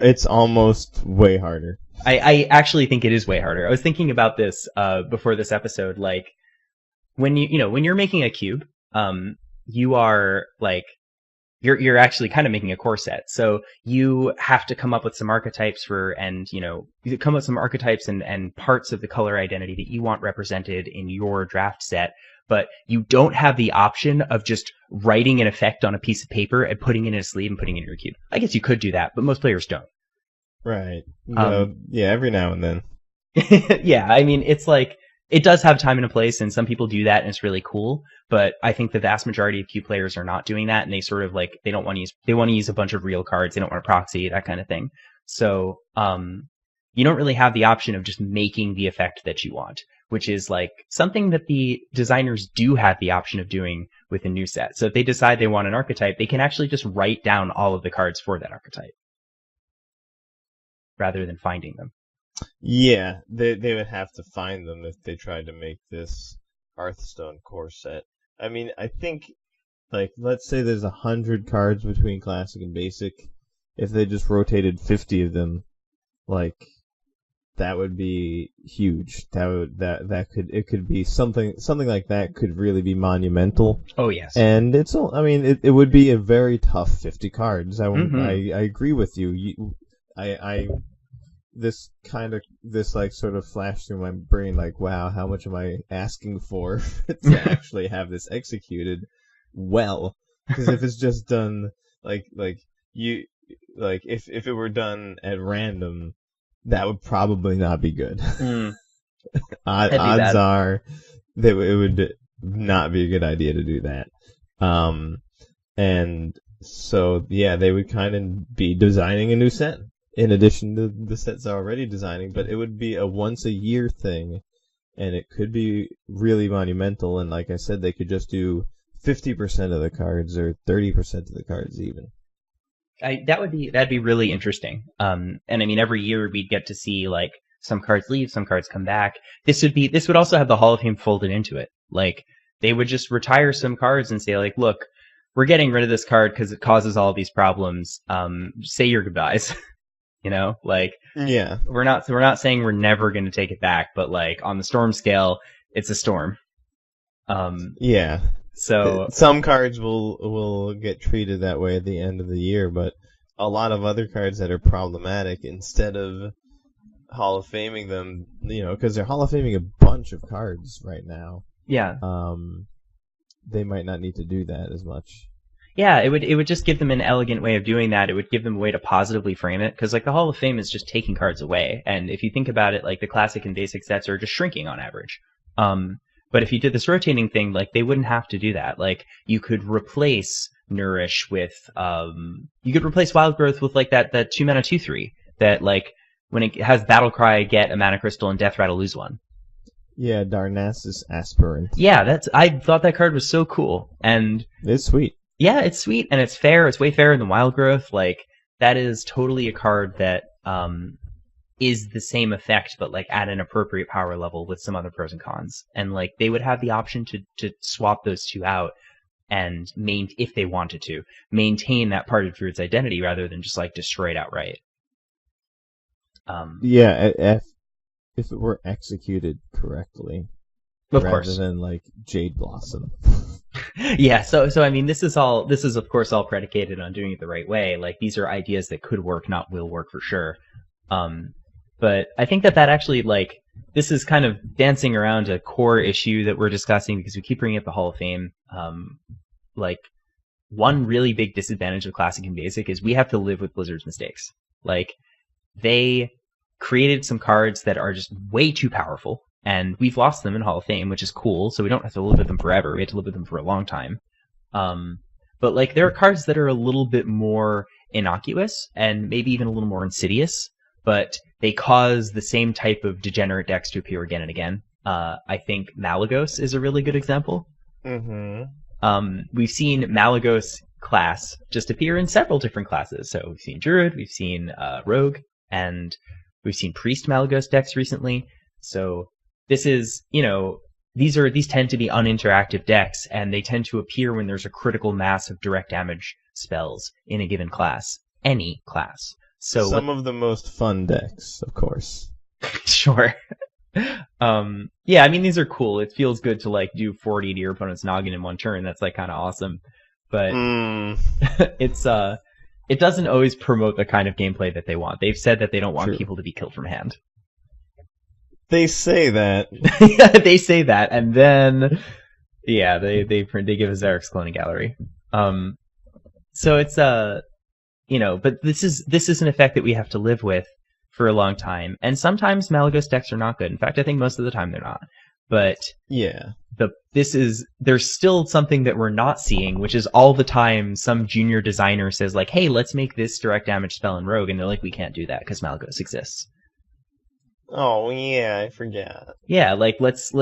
It's almost way harder. I actually think it is way harder. I was thinking about this before this episode, like when you're making a cube, you are like you're actually kind of making a core set. So you have to come up with some archetypes you come up with some archetypes and parts of the color identity that you want represented in your draft set. But you don't have the option of just writing an effect on a piece of paper and putting it in a sleeve and putting it in your cube. I guess you could do that, but most players don't. Right. Every now and then. Yeah, I mean, it's like, it does have time and a place, and some people do that, and it's really cool. But I think the vast majority of cube players are not doing that, and they sort of like, they want to use a bunch of real cards. They don't want to proxy, that kind of thing. So, you don't really have the option of just making the effect that you want, which is like something that the designers do have the option of doing with a new set. So if they decide they want an archetype, they can actually just write down all of the cards for that archetype rather than finding them. Yeah, they would have to find them if they tried to make this Hearthstone core set. I mean, I think, like, let's say there's 100 cards between Classic and Basic. If they just rotated 50 of them, like, that would be huge. It could be something like that could really be monumental. Oh yes. And it would be a very tough 50 cards. I agree with you. This sort of flashed through my brain, like, wow, how much am I asking for to actually have this executed well? Because if it's just done if it were done at random, that would probably not be good. Odds are that it would not be a good idea to do that. And so yeah, they would kind of be designing a new set in addition to the sets they're already designing, but it would be a once a year thing, and it could be really monumental. And like I said, they could just do 50% of the cards or 30% of the cards even. That'd be really interesting. And I mean, every year we'd get to see like some cards leave, some cards come back. This would also have the Hall of Fame folded into it. Like they would just retire some cards and say like, look, we're getting rid of this card because it causes all these problems. Say your goodbyes. You know, like, yeah, we're not saying we're never going to take it back, but like on the storm scale, it's a storm. Yeah. So some cards will get treated that way at the end of the year, but a lot of other cards that are problematic, instead of Hall of Faming them, because they're Hall of Faming a bunch of cards right now. Yeah. They might not need to do that as much. Yeah, it would just give them an elegant way of doing that. It would give them a way to positively frame it, because like the Hall of Fame is just taking cards away, and if you think about it, like the Classic and Basic sets are just shrinking on average. But if you did this rotating thing, like they wouldn't have to do that. Like you could replace Nourish with you could replace Wild Growth with like that 2-mana 2/3 that like when it has Battle Cry, get a Mana Crystal, and Death Rattle, lose one. Yeah, Darnassus Aspirant. Yeah, I thought that card was so cool, and it's sweet. Yeah, it's sweet, and it's fair. It's way fairer than Wild Growth. Like, that is totally a card that is the same effect, but like at an appropriate power level with some other pros and cons. And like they would have the option to swap those two out and if they wanted to maintain that part of Druid's identity rather than just like destroy it outright. Yeah, if it were executed correctly, of course, rather than like Jade Blossom. Yeah, so I mean, this is of course all predicated on doing it the right way. Like these are ideas that could work, not will work for sure. But I think that actually, like, this is kind of dancing around a core issue that we're discussing because we keep bringing up the Hall of Fame. Like, one really big disadvantage of Classic and Basic is we have to live with Blizzard's mistakes. Like, they created some cards that are just way too powerful, and we've lost them in Hall of Fame, which is cool, so we don't have to live with them forever. We have to live with them for a long time. But, like, there are cards that are a little bit more innocuous and maybe even a little more insidious, but they cause the same type of degenerate decks to appear again and again. I think Malygos is a really good example. Mm-hmm. We've seen Malygos class just appear in several different classes. So we've seen Druid, we've seen Rogue, and we've seen Priest Malygos decks recently. So this is, these tend to be uninteractive decks, and they tend to appear when there's a critical mass of direct damage spells in a given class, any class. So some of the most fun decks, of course. Sure. Yeah, I mean, these are cool. It feels good to like do 40 to your opponent's noggin in one turn. That's like kind of awesome. But it doesn't always promote the kind of gameplay that they want. They've said that they don't want people to be killed from hand. They say that. They say that, and then yeah, they give us Eric's cloning gallery. So it's but this is an effect that we have to live with for a long time, and sometimes Malygos decks are not good. In fact, I think most of the time they're not. But yeah, there's still something that we're not seeing, which is all the time some junior designer says like, hey, let's make this direct damage spell in Rogue, and they're like, we can't do that because Malygos exists. Oh yeah, I forgot. Yeah, like let's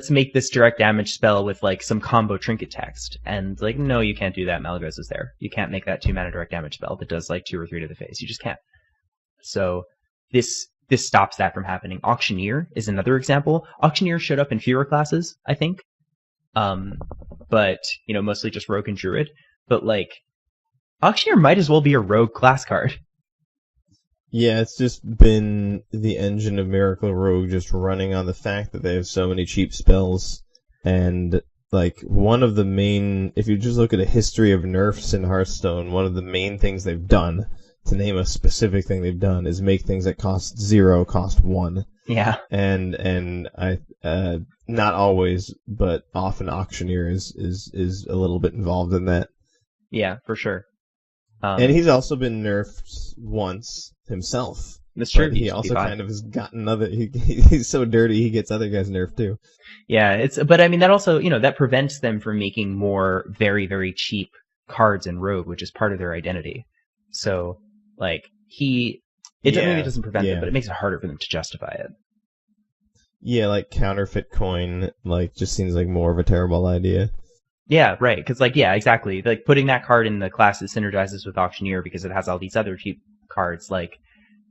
make this direct damage spell with like some combo trinket text. And like, no, you can't do that. Malagos is there. You can't make that 2 mana direct damage spell that does like 2 or 3 to the face. You just can't. So this stops that from happening. Auctioneer is another example. Auctioneer showed up in fewer classes, I think. But mostly just rogue and druid. But like, Auctioneer might as well be a rogue class card. Yeah, it's just been the engine of Miracle Rogue just running on the fact that they have so many cheap spells. And, like, one of the main... If you just look at a history of nerfs in Hearthstone, one of the main things they've done, to name a specific thing they've done, is make things that cost 0 cost 1. Yeah. And I not always, but often Auctioneer is a little bit involved in that. Yeah, for sure. And he's also been nerfed once himself. That's true. He also kind of has gotten other. He's so dirty, he gets other guys nerfed too. Yeah, but I mean that also that prevents them from making more very very cheap cards in Rogue, which is part of their identity. So like maybe it doesn't prevent them, but it makes it harder for them to justify it. Yeah, like counterfeit coin, like just seems like more of a terrible idea. Yeah, right. Because exactly. Like putting that card in the class that synergizes with Auctioneer because it has all these other cheap cards. Like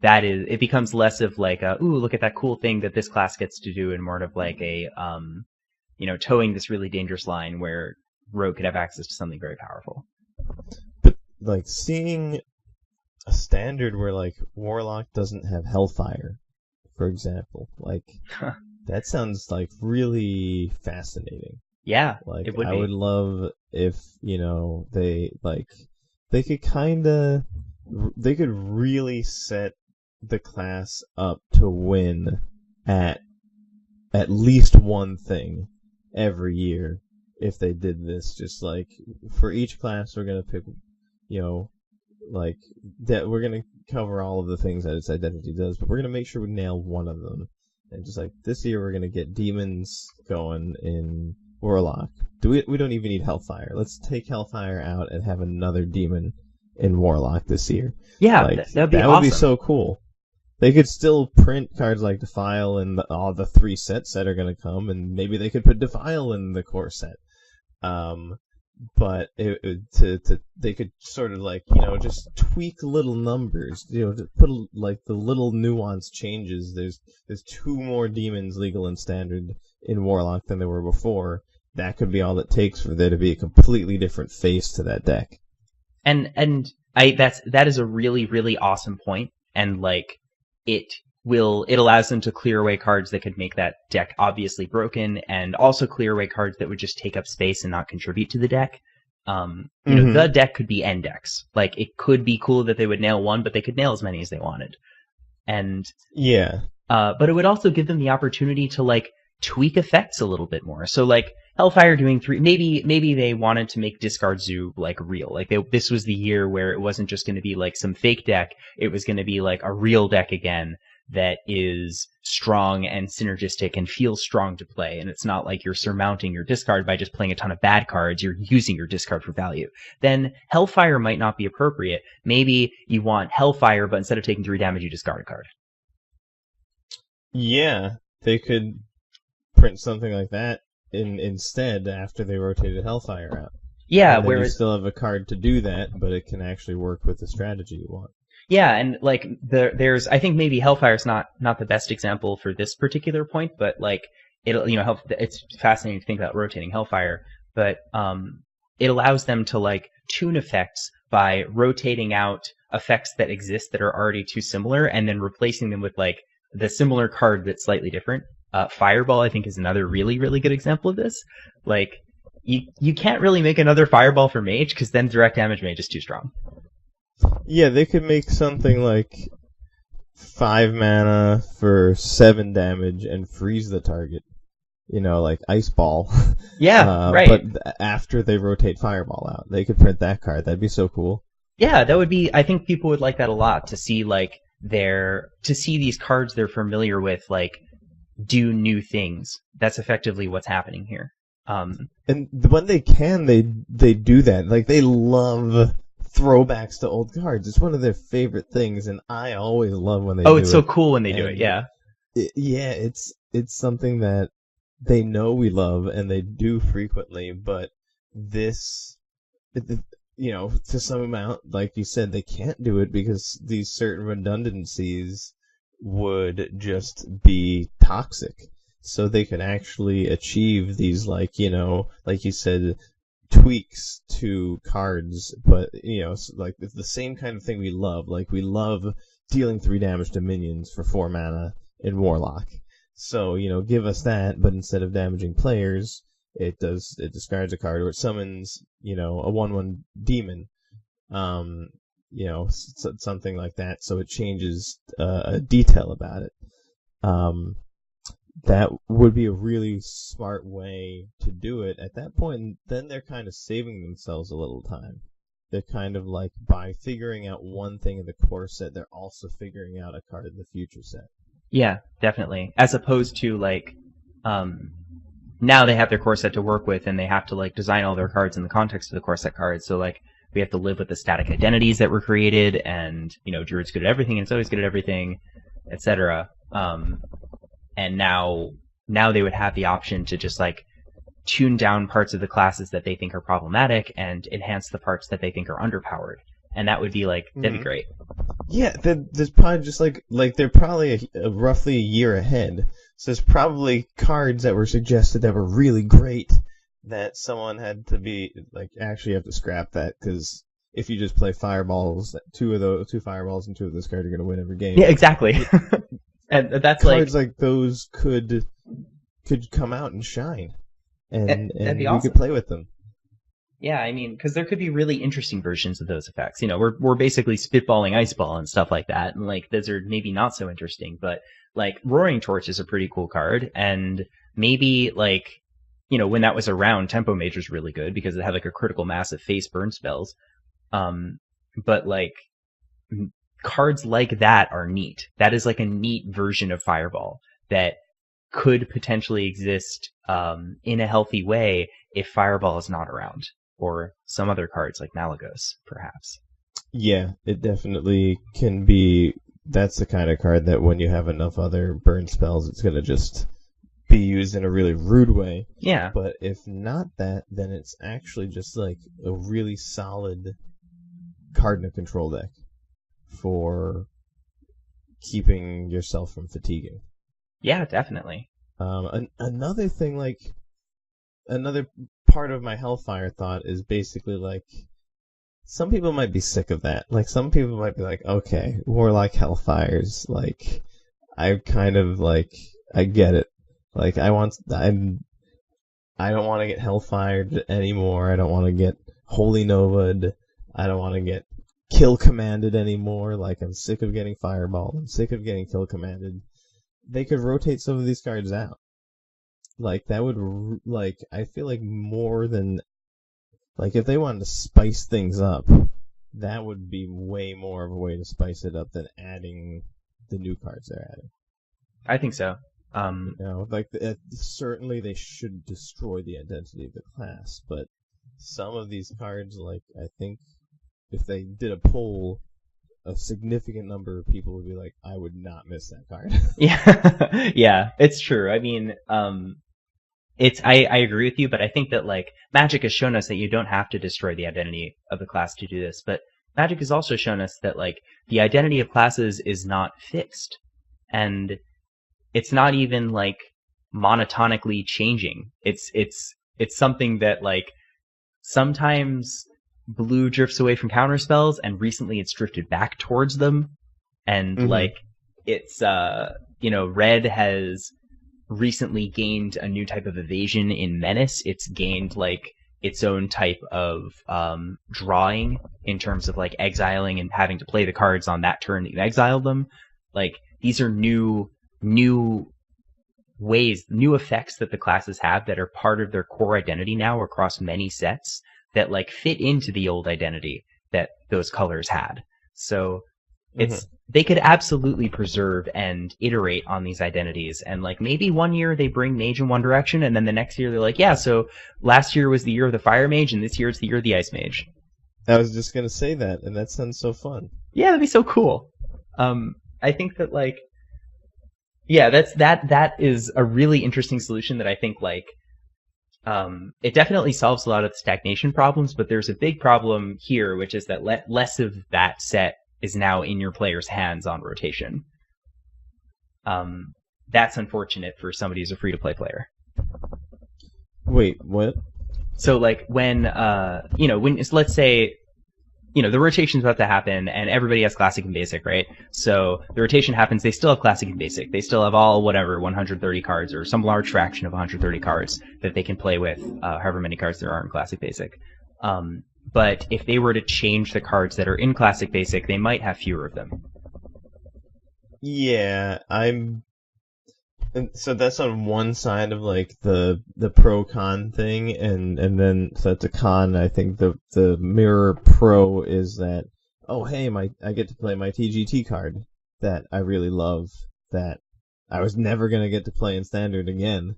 it becomes less of like ooh, look at that cool thing that this class gets to do, and more of like a towing this really dangerous line where Rogue could have access to something very powerful. But like seeing a standard where like Warlock doesn't have Hellfire, for example, like that sounds like really fascinating. Yeah, like it would I be. would love if they could really set the class up to win at least one thing every year if they did this. Just like for each class, we're gonna pick, like that we're gonna cover all of the things that its identity does, but we're gonna make sure we nail one of them. And just like this year, we're gonna get demons going in Warlock. We don't even need Hellfire. Let's take Hellfire out and have another demon in Warlock this year. Yeah, like, that'd be that awesome. would be so cool. They could still print cards like Defile in all the 3 sets that are going to come, and maybe they could put Defile in the core set. But they could sort of like just tweak little numbers, to put like the little nuance changes. There's 2 more demons legal and standard in Warlock than there were before. That could be all it takes for there to be a completely different face to that deck. And that is a really really awesome point, and like it allows them to clear away cards that could make that deck obviously broken, and also clear away cards that would just take up space and not contribute to the deck. The deck could be N decks. Like it could be cool that they would nail one, but they could nail as many as they wanted. And but it would also give them the opportunity to like tweak effects a little bit more. So like Hellfire doing 3, maybe they wanted to make Discard Zoo like real. Like this was the year where it wasn't just going to be like some fake deck. It was going to be like a real deck again that is strong and synergistic and feels strong to play. And it's not like you're surmounting your discard by just playing a ton of bad cards. You're using your discard for value. Then Hellfire might not be appropriate. Maybe you want Hellfire, but instead of taking 3 damage, you discard a card. Yeah, they could print something like that instead after they rotated Hellfire out. Yeah, where you still have a card to do that, but it can actually work with the strategy you want. Yeah, and like there's I think maybe Hellfire's not the best example for this particular point, but like it'll help. It's fascinating to think about rotating Hellfire, but it allows them to like tune effects by rotating out effects that exist that are already too similar and then replacing them with like the similar card that's slightly different. Fireball, I think, is another really, really good example of this. Like, you can't really make another Fireball for Mage, because then direct damage Mage is too strong. Yeah, they could make something like 5 mana for 7 damage and freeze the target. Like Ice Ball. Yeah, right. But after they rotate Fireball out, they could print that card. That'd be so cool. Yeah, that would be... I think people would like that a lot, to see, like, these cards they're familiar with, like, do new things. That's effectively what's happening here. And when they can, they do that. Like, they love throwbacks to old cards. It's one of their favorite things, and I always love when they do it. Oh, it's so cool when they do it, yeah. Yeah, it's something that they know we love and they do frequently, but this, to some amount, like you said, they can't do it because these certain redundancies would just be toxic. So they can actually achieve these, like you said, tweaks to cards, but like it's the same kind of thing we love. Like we love dealing 3 damage to minions for 4 mana in Warlock. So give us that, but instead of damaging players, it discards a card or it summons a 1/1 demon, something like that. So it changes a detail about it. That would be a really smart way to do it at that point. And then they're kind of saving themselves a little time. They're kind of like, by figuring out one thing in the core set, they're also figuring out a card in the future set. Yeah, definitely. As opposed to now they have their core set to work with, and they have to design all their cards in the context of the core set cards. So we have to live with the static identities that were created, and Druid's good at everything, and it's always good at everything, etc. And now they would have the option to just tune down parts of the classes that they think are problematic and enhance the parts that they think are underpowered. And that would be that'd be great. Yeah, there's probably just they're probably roughly a year ahead. So there's probably cards that were suggested that were really great that someone had to be actually you have to scrap that, because if you just play fireballs, 2 fireballs and 2 of those cards are going to win every game. Yeah, exactly. And that's cards like those could come out and shine, and be we awesome. could play with them. Yeah, I mean, because there could be really interesting versions of those effects. We're basically spitballing Ice Ball and stuff like that, and those are maybe not so interesting, but Roaring Torch is a pretty cool card, and maybe when that was around, Tempo Mage was really good because it had a critical mass of face burn spells. But cards like that are neat. That is a neat version of Fireball that could potentially exist in a healthy way if Fireball is not around, or some other cards like Malagos, perhaps. Yeah, it definitely can be. That's the kind of card that when you have enough other burn spells, it's going to just be used in a really rude way. Yeah. But if not that, then it's actually just a really solid card in a control deck for keeping yourself from fatiguing. Yeah, definitely. Another thing, another part of my Hellfire thought is basically some people might be sick of that. Some people might be okay, Warlock Hellfires, I kind of I get it. I don't want to get Hellfired anymore. I don't want to get Holy Nova'd. I don't want to get Kill Commanded anymore. I'm sick of getting Fireball. I'm sick of getting Kill Commanded. They could rotate some of these cards out. That would, I feel more than, if they wanted to spice things up, that would be way more of a way to spice it up than adding the new cards they're adding. I think so. Certainly they should destroy the identity of the class, but some of these cards, I think if they did a poll, a significant number of people would be I would not miss that card. Yeah, yeah, it's true. I mean, I agree with you, but I think that Magic has shown us that you don't have to destroy the identity of the class to do this. But Magic has also shown us that the identity of classes is not fixed, and it's not even monotonically changing. It's something that sometimes blue drifts away from counter spells, and recently it's drifted back towards them, and it's red has recently gained a new type of evasion in Menace. It's gained its own type of drawing in terms of exiling and having to play the cards on that turn that you exiled them. These are new ways, new effects that the classes have that are part of their core identity now across many sets that fit into the old identity that those colors had. So they could absolutely preserve and iterate on these identities, and maybe one year they bring Mage in one direction, and then the next year they're yeah, so last year was the year of the Fire Mage, and this year it's the year of the Ice Mage. I was just gonna say that, and that sounds so fun. Yeah, that'd be so cool. I think that Yeah, that is a really interesting solution that I think like it definitely solves a lot of the stagnation problems, but there's a big problem here, which is that less of that set is now in your player's hands on rotation. That's unfortunate for somebody who's a free-to-play player. Wait, what? So like when when let's say the rotation's about to happen and everybody has classic and basic, right? So the rotation happens, they still have classic and basic. They still have all 130 cards or some large fraction of 130 cards that they can play with, however many cards there are in classic basic. But if they were to change the cards that are in classic basic, they might have fewer of them. Yeah, and so that's on one side of like the pro con thing, and then so that's a con. I think the mirror pro is that, oh hey, I get to play my TGT card that I really love, that I was never gonna get to play in standard again.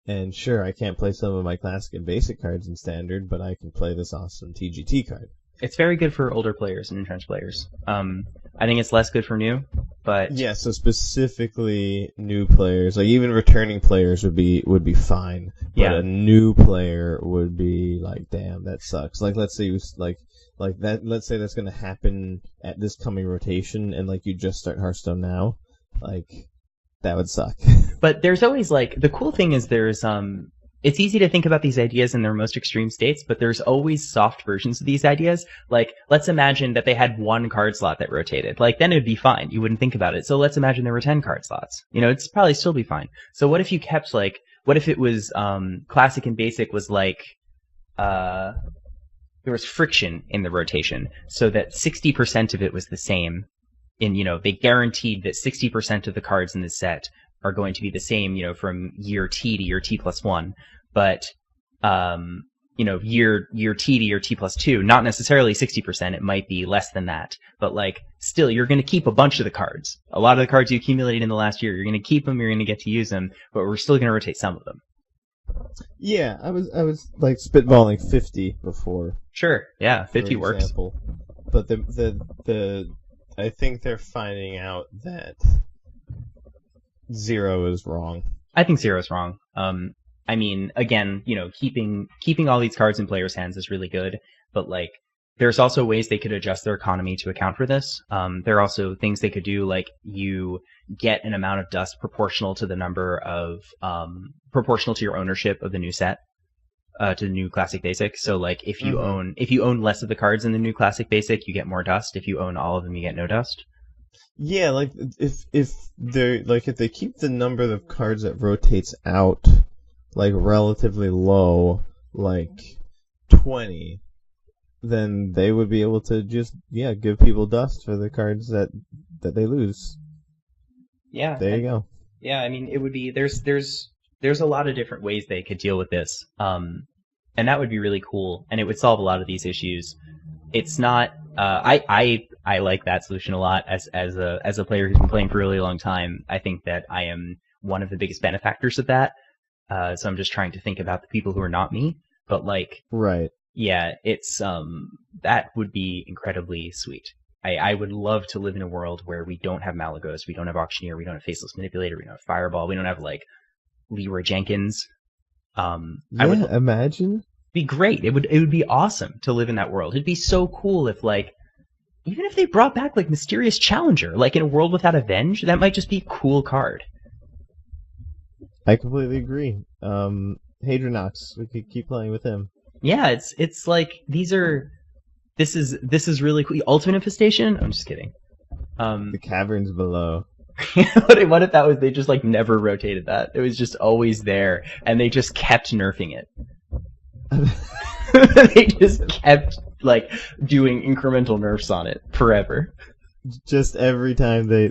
And sure, I can't play some of my classic and basic cards in standard, but I can play this awesome TGT card. It's very good for older players and entrenched players. I think it's less good for new, but Yeah, so specifically new players, like even returning players would be fine, but Yeah. a new player would be like, damn, that sucks. Like let's say let's say that's gonna happen at this coming rotation, and like you just start Hearthstone now, like that would suck. But there's always like the cool thing is there's it's easy to think about these ideas in their most extreme states, but there's always soft versions of these ideas. Like, let's imagine that they had one card slot that rotated. Like, then it'd be fine. You wouldn't think about it. So let's imagine there were 10 card slots. It's probably still be fine. So what if you kept what if it was, classic and basic was like, there was friction in the rotation so that 60% of it was the same. They guaranteed that 60% of the cards in this set are going to be the same, from year T to year T plus 1. But, year T to year T plus 2, not necessarily 60%. It might be less than that. But, still, you're going to keep a bunch of the cards. A lot of the cards you accumulated in the last year, you're going to keep them, you're going to get to use them, but we're still going to rotate some of them. Yeah, I was like spitballing 50 before. Sure, yeah, 50 works. But the I think they're finding out that 0 is wrong. I think 0 is wrong. I mean, again, keeping all these cards in players' hands is really good, but there's also ways they could adjust their economy to account for this. There are also things they could do, like you get an amount of dust proportional to the number of proportional to your ownership of the new set, to the new classic basic. So if you own less of the cards in the new classic basic, you get more dust. If you own all of them, you get no dust. Yeah, if they keep the number of cards that rotates out relatively low, 20, then they would be able to just give people dust for the cards that they lose. Yeah. There you go. Yeah, I mean it would be there's a lot of different ways they could deal with this. And that would be really cool, and it would solve a lot of these issues. It's not I like that solution a lot as a player who's been playing for a really long time. I think that I am one of the biggest benefactors of that. So I'm just trying to think about the people who are not me, but right. Yeah, it's that would be incredibly sweet. I would love to live in a world where we don't have Malagos, we don't have Auctioneer, we don't have Faceless Manipulator, we don't have Fireball, we don't have Leroy Jenkins. I would imagine. Be great. It would be awesome to live in that world. It'd be so cool if even if they brought back Mysterious Challenger, in a world without Avenge, that might just be a cool card. I completely agree. Hadronox, we could keep playing with him. Yeah, it's this is really cool. Ultimate Infestation? I'm just kidding. The Caverns Below. What if that was they just never rotated that? It was just always there, and they just kept nerfing it. They just kept doing incremental nerfs on it forever. Just every time they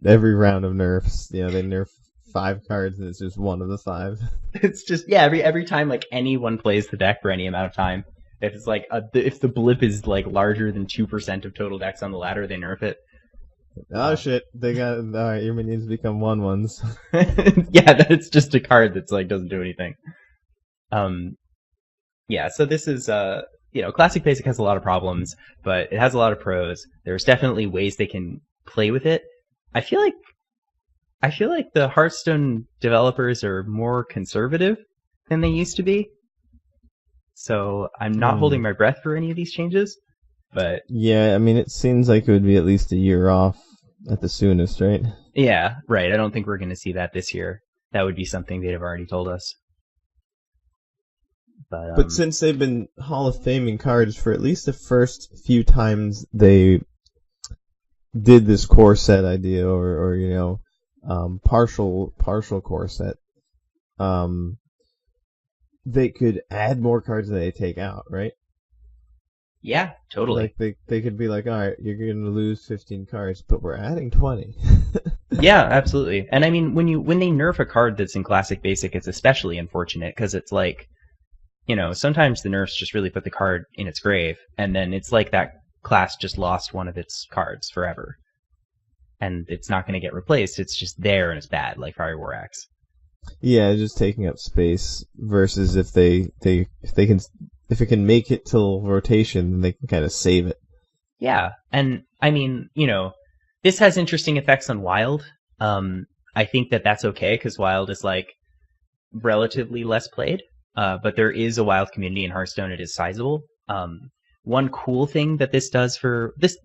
every round of nerfs, they nerf 5 cards and it's just one of the 5. It's just every time anyone plays the deck for any amount of time. If it's if the blip is larger than 2% of total decks on the ladder, they nerf it. Oh shit! They got alright. Your minions become 1/1s. Yeah, that's just a card that's doesn't do anything. Yeah. So this is Classic Basic has a lot of problems, but it has a lot of pros. There's definitely ways they can play with it. I feel like I feel like the Hearthstone developers are more conservative than they used to be. So I'm not Hmm. holding my breath for any of these changes. But Yeah, I mean, it seems like it would be at least a year off at the soonest, right? yeah, right. I don't think we're going to see that this year. That would be something they'd have already told us. But But since they've been Hall of Faming cards for at least the first few times they did this core set idea, or partial core set, um, they could add more cards than they take out, right? yeah, totally. Like they could be like, all right, you're gonna lose 15 cards, but we're adding 20. Yeah, absolutely. And I mean, when they nerf a card that's in Classic Basic, it's especially unfortunate because it's like, sometimes the nerfs just really put the card in its grave, and then it's like that class just lost one of its cards forever, and it's not going to get replaced. It's just there and it's bad, like Fire War Axe. Yeah, just taking up space versus if if it can make it till rotation, then they can kind of save it. Yeah, and I mean, this has interesting effects on Wild. I think that that's okay because Wild is like relatively less played, but there is a Wild community in Hearthstone. It is sizable. One cool thing that this does for this,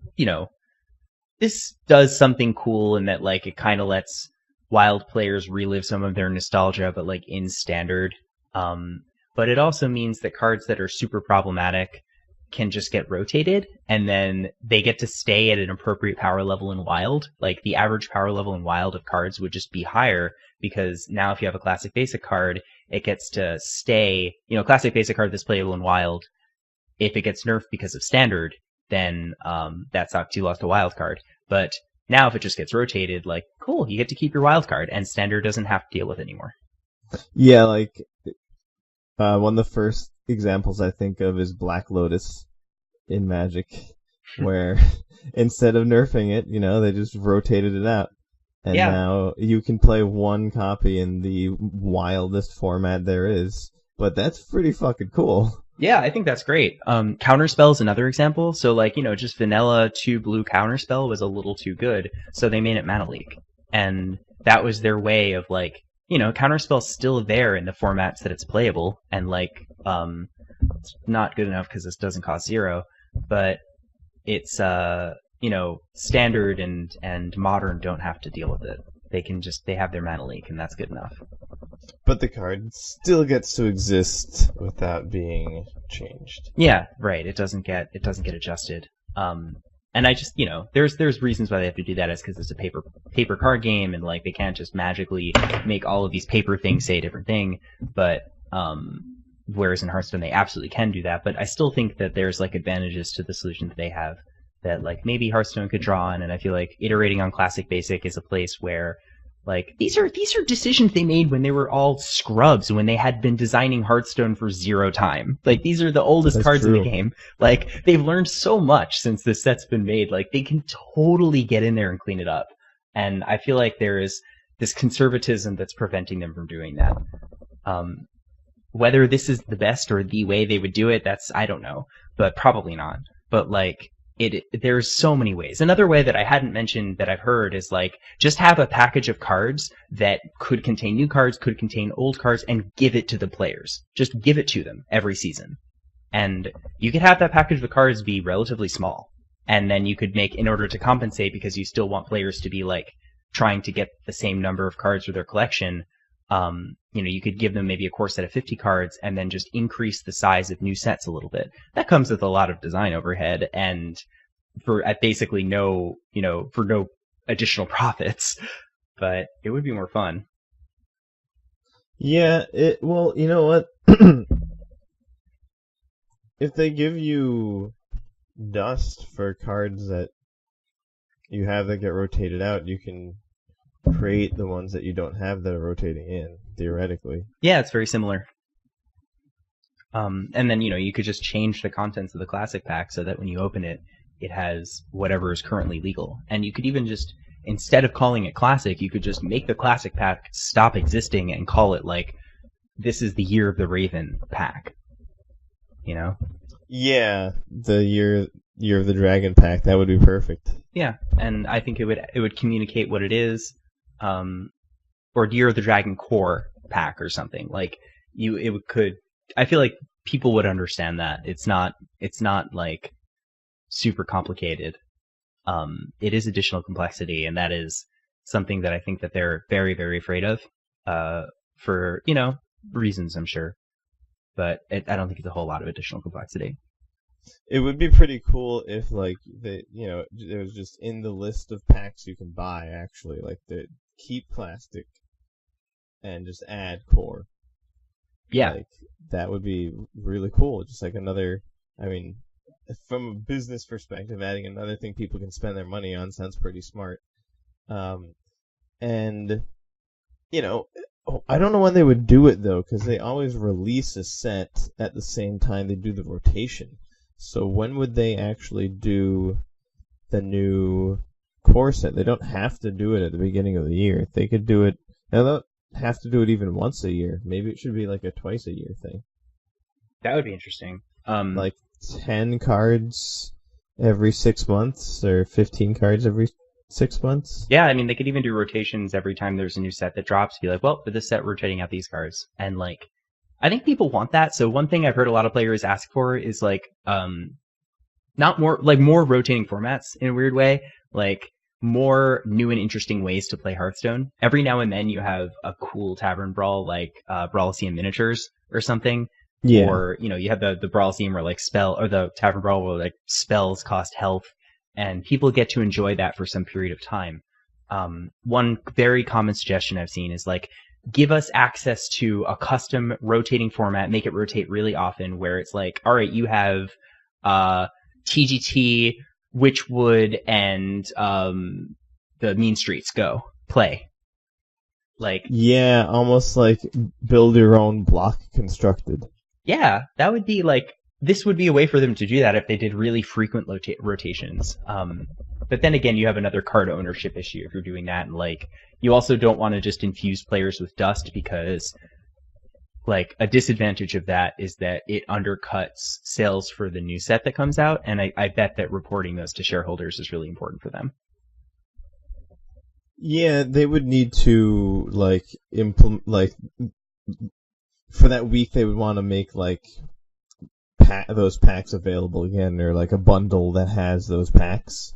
this does something cool in that like it kind of lets Wild players relive some of their nostalgia, but like in Standard. But it also means that cards that are super problematic can just get rotated, and then they get to stay at an appropriate power level in Wild. Like the average power level in Wild of cards would just be higher because now if you have a Classic Basic card, it gets to stay. Classic Basic card that's playable in Wild. If it gets nerfed because of Standard, then that sucks. You lost a Wild card. But now if it just gets rotated, like cool, you get to keep your Wild card, and Standard doesn't have to deal with it anymore. Yeah, like one of the first examples I think of is Black Lotus in Magic, where instead of nerfing it, they just rotated it out. And Yeah, now you can play one copy in the wildest format there is. But that's pretty fucking cool. yeah, I think that's great. Counterspell is another example. So like, just vanilla 2 blue Counterspell was a little too good, so they made it Mana Leak. And that was their way of like, Counterspell's still there in the formats that it's playable, and like, it's not good enough because this doesn't cost 0, but it's Standard and Modern don't have to deal with it. They have their Mana Leak, and that's good enough. But the card still gets to exist without being changed. Yeah, right. It doesn't get adjusted. And I just, there's reasons why they have to do that. Is because it's a paper card game, and like they can't just magically make all of these paper things say a different thing. But whereas in Hearthstone they absolutely can do that. But I still think that there's like advantages to the solution that they have that like maybe Hearthstone could draw on. And I feel like iterating on Classic Basic is a place where like these are decisions they made when they were all scrubs, when they had been designing Hearthstone for 0 time. Like these are the oldest That's cards in true. the game. Like they've learned so much since this set's been made. Like they can totally get in there and clean it up. And I feel like there is this conservatism that's preventing them from doing that. Whether this is the best or the way they would do it, I don't know, but probably not. But like there's so many ways. Another way that I hadn't mentioned that I've heard is like just have a package of cards that could contain new cards, could contain old cards, and give it to the players. Just give it to them every season. And you could have that package of cards be relatively small. And then you could make, in order to compensate, because you still want players to be like trying to get the same number of cards for their collection, you could give them maybe a core set of 50 cards and then just increase the size of new sets a little bit. That comes with a lot of design overhead and at basically for no additional profits, but it would be more fun. Yeah, well, you know what? If they give you dust for cards that you have that get rotated out, you can create the ones that you don't have that are rotating in, theoretically. Yeah, it's very similar. And then, you could just change the contents of the classic pack so that when you open it, it has whatever is currently legal. And you could even just, instead of calling it classic, you could just make the classic pack stop existing and call it like, this is the Year of the Raven pack. Yeah, the year of the Dragon pack, that would be perfect. Yeah, and I think it would communicate what it is. or Year of the Dragon core pack or something. Like I feel like people would understand that. It's not like super complicated. It is additional complexity, and that is something that I think that they're very, very afraid of, for, reasons, I'm sure. But I don't think it's a whole lot of additional complexity. It would be pretty cool if, like, it was just in the list of packs you can buy, actually. Like, keep plastic and just add core. Yeah. Like, that would be really cool. Just like another, I mean, from a business perspective, adding another thing people can spend their money on sounds pretty smart. And, I don't know when they would do it, though, because they always release a set at the same time they do the rotation. So when would they actually do the new core set? They don't have to do it at the beginning of the year. They could do it. They don't have to do it even once a year. Maybe it should be like a twice a year thing. That would be interesting. Like 10 cards every 6 months, or 15 cards every 6 months. Yeah, I mean, they could even do rotations every time there's a new set that drops. Be like, well, for this set, we're rotating out these cards. And, like, I think people want that. So one thing I've heard a lot of players ask for is, like, not more, like, more rotating formats in a weird way. Like, more new and interesting ways to play Hearthstone. Every now and then you have a cool Tavern Brawl, like, Brawlicium Miniatures or something. Yeah. Or, you have the Brawlicium where, like, or the Tavern Brawl where, like, spells cost health. And people get to enjoy that for some period of time. One very common suggestion I've seen is, like, give us access to a custom rotating format, make it rotate really often, where it's like, all right, you have TGT, Witchwood, and the Mean Streets, go play. Like, yeah, almost like build your own block constructed. Yeah, that would be like, this would be a way for them to do that if they did really frequent rotations. But then again, you have another card ownership issue if you're doing that, and, like, you also don't want to just infuse players with dust, because, like, a disadvantage of that is that it undercuts sales for the new set that comes out, and I bet that reporting those to shareholders is really important for them. Yeah, they would need to, like, implement, like, for that week they would want to make, like, those packs available again, or like a bundle that has those packs,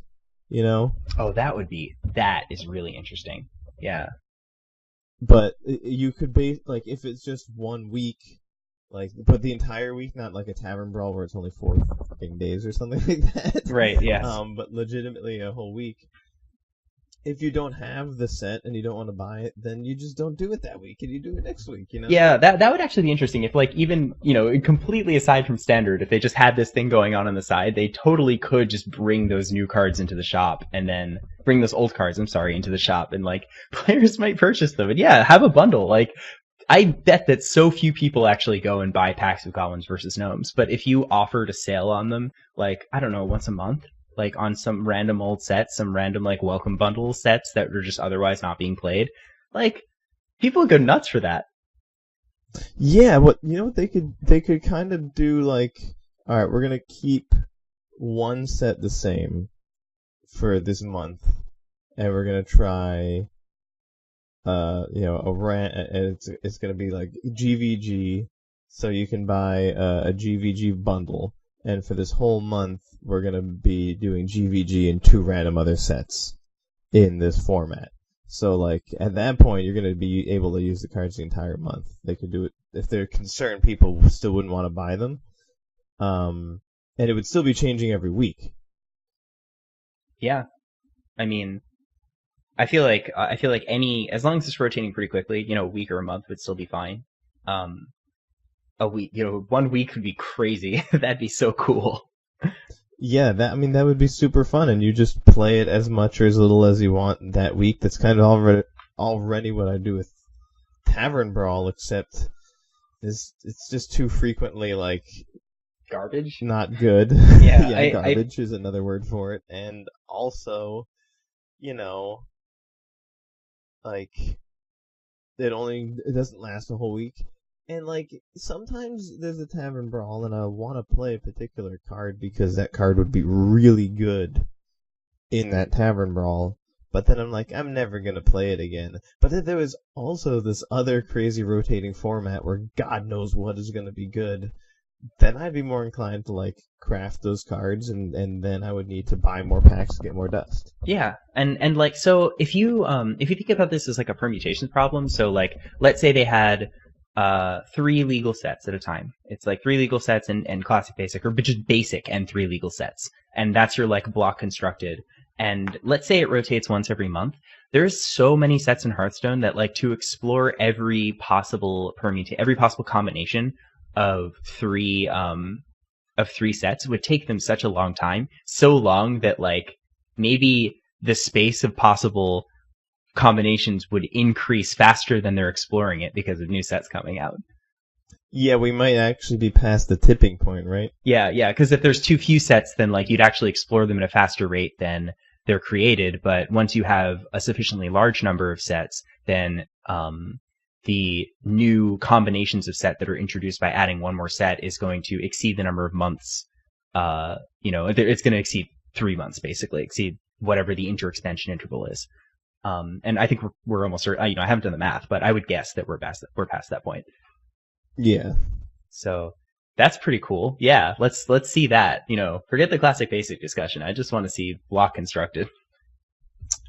Oh, that is really interesting. Yeah. But you could like, if it's just 1 week, like, but the entire week, not like a Tavern Brawl where it's only 4 fucking days or something like that. Right, yes. But legitimately a whole week. If you don't have the set and you don't want to buy it, then you just don't do it that week, and you do it next week, Yeah, that would actually be interesting. If, like, even, completely aside from Standard, if they just had this thing going on the side, they totally could just bring those new cards into the shop, and then bring those old cards, into the shop, and, like, players might purchase them. And yeah, have a bundle. Like, I bet that so few people actually go and buy packs of Goblins versus Gnomes, but if you offered a sale on them, like, I don't know, once a month, like, on some random old sets, some random, like, welcome bundle sets that were just otherwise not being played, like, people go nuts for that. Yeah, what they could kind of do, like, all right, we're gonna keep one set the same for this month, and we're gonna try, it's gonna be like GVG, so you can buy a GVG bundle. And for this whole month, we're going to be doing GVG and 2 random other sets in this format. So, like, at that point, you're going to be able to use the cards the entire month. They could do it if they're concerned people still wouldn't want to buy them. And it would still be changing every week. Yeah. I mean, I feel like as long as it's rotating pretty quickly, a week or a month would still be fine. A week, 1 week would be crazy. That'd be so cool. Yeah, that would be super fun, and you just play it as much or as little as you want that week. That's kind of already what I do with Tavern Brawl, except it's just too frequently, like, garbage. Not good. Yeah, yeah, garbage is another word for it, and also, like, it doesn't last a whole week. And, like, sometimes there's a Tavern Brawl, and I want to play a particular card because that card would be really good in that Tavern Brawl, but then I'm like, I'm never gonna play it again. But then there was also this other crazy rotating format where God knows what is gonna be good. Then I'd be more inclined to like craft those cards, and then I would need to buy more packs to get more dust. Yeah, and like so if you think about this as like a permutations problem, so like let's say they had 3 legal sets at a time. It's like 3 legal sets and classic basic, or just basic and 3 legal sets. And that's your like block constructed. And let's say it rotates once every month. There's so many sets in Hearthstone that like to explore every possible combination of 3 sets would take them such a long time. So long that like maybe the space of possible combinations would increase faster than they're exploring it because of new sets coming out. Yeah, we might actually be past the tipping point, right? Yeah, because if there's too few sets, then like you'd actually explore them at a faster rate than they're created. But once you have a sufficiently large number of sets, then the new combinations of set that are introduced by adding one more set is going to exceed the number of months. It's going to exceed 3 months, basically, exceed whatever the inter-expansion interval is. And I think we're almost certain. I haven't done the math, but I would guess that we're past that point. Yeah. So that's pretty cool. Yeah, let's see that. Forget the classic basic discussion. I just want to see block constructed.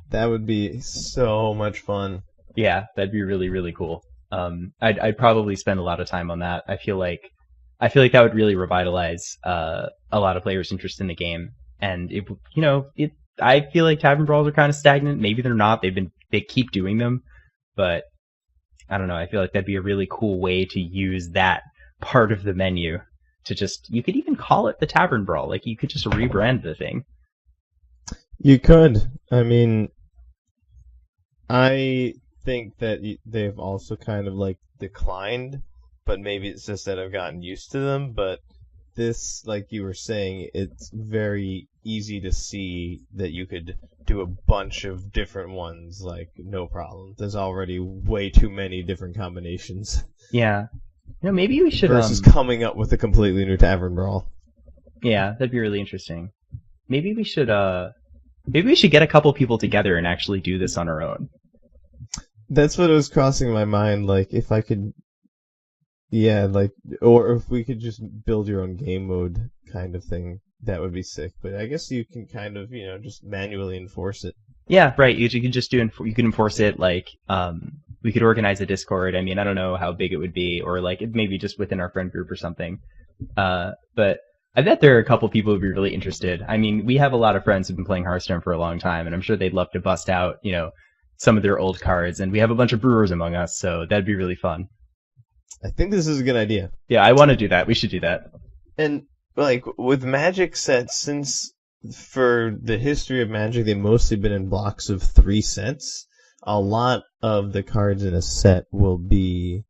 That would be so much fun. Yeah, that'd be really, really cool. I'd probably spend a lot of time on that. I feel like that would really revitalize a lot of players' interest in the game. And I feel like Tavern Brawls are kind of stagnant. Maybe they're not. They keep doing them, but I don't know. I feel like that'd be a really cool way to use that part of the menu to you could even call it the Tavern Brawl. Like you could just rebrand the thing. You could. I mean, I think that they've also kind of like declined, but maybe it's just that I've gotten used to them. But this, like you were saying, it's very easy to see that you could do a bunch of different ones, like, no problem. There's already way too many different combinations. Yeah. Maybe we should... Versus coming up with a completely new Tavern Brawl. Yeah, that'd be really interesting. Maybe we should get a couple people together and actually do this on our own. That's what was crossing my mind, like, if I could... Yeah, like, or if we could just build your own game mode kind of thing, that would be sick. But I guess you can kind of, just manually enforce it. Yeah, right. You can just you can enforce it, like, we could organize a Discord. I mean, I don't know how big it would be, or like maybe just within our friend group or something. But I bet there are a couple people who'd be really interested. I mean, we have a lot of friends who've been playing Hearthstone for a long time, and I'm sure they'd love to bust out, some of their old cards. And we have a bunch of brewers among us, so that'd be really fun. I think this is a good idea. Yeah, I want to do that. We should do that. And, like, with Magic sets, since for the history of Magic, they've mostly been in blocks of 3 sets, a lot of the cards in a set will be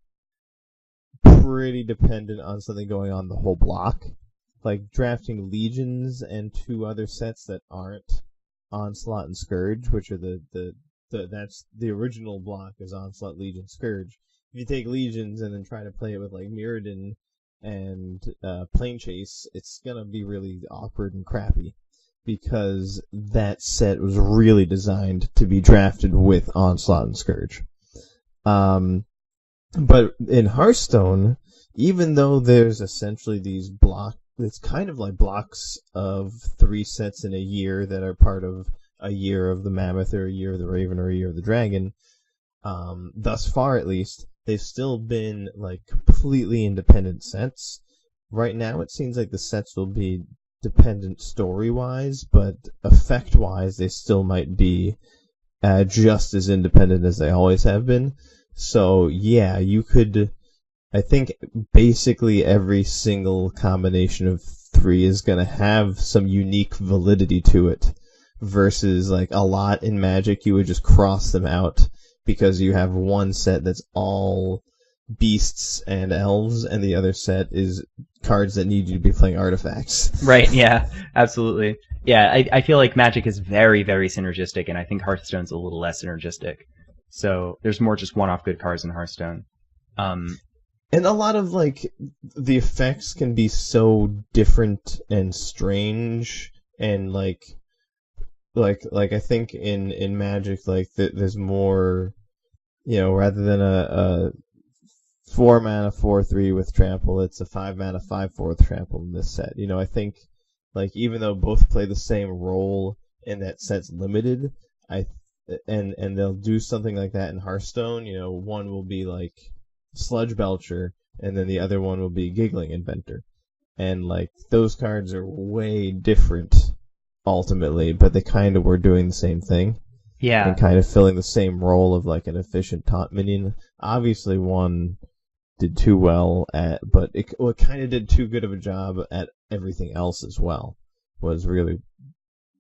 pretty dependent on something going on the whole block. Like, drafting Legions and 2 other sets that aren't Onslaught and Scourge, which are that's the original block is Onslaught, Legion, Scourge. If you take Legions and then try to play it with like Mirrodin and Plane Chase, it's gonna be really awkward and crappy because that set was really designed to be drafted with Onslaught and Scourge. But in Hearthstone, even though there's essentially these it's kind of like blocks of 3 sets in a year that are part of a year of the Mammoth or a year of the Raven or a year of the Dragon. Thus far, at least, they've still been like completely independent sets. Right now, it seems like the sets will be dependent story-wise, but effect-wise, they still might be just as independent as they always have been. So, yeah, you could... I think basically every single combination of 3 is going to have some unique validity to it, versus like a lot in Magic, you would just cross them out because you have one set that's all beasts and elves, and the other set is cards that need you to be playing artifacts. Right, yeah, absolutely. Yeah, I feel like Magic is very, very synergistic, and I think Hearthstone's a little less synergistic. So there's more just one-off good cards in Hearthstone. And a lot of, like, the effects can be so different and strange, and, like, like I think in Magic, like there's more, rather than a 4 mana 4/3 with trample, it's a 5 mana 5/4 with trample in this set. I think like even though both play the same role and that set's limited, I and they'll do something like that in Hearthstone. One will be like Sludge Belcher, and then the other one will be Giggling Inventor, and like those cards are way different ultimately, but they kind of were doing the same thing Yeah. and kind of filling the same role of like an efficient taunt minion. Obviously, one did too well but it kind of did too good of a job at everything else as well. Was really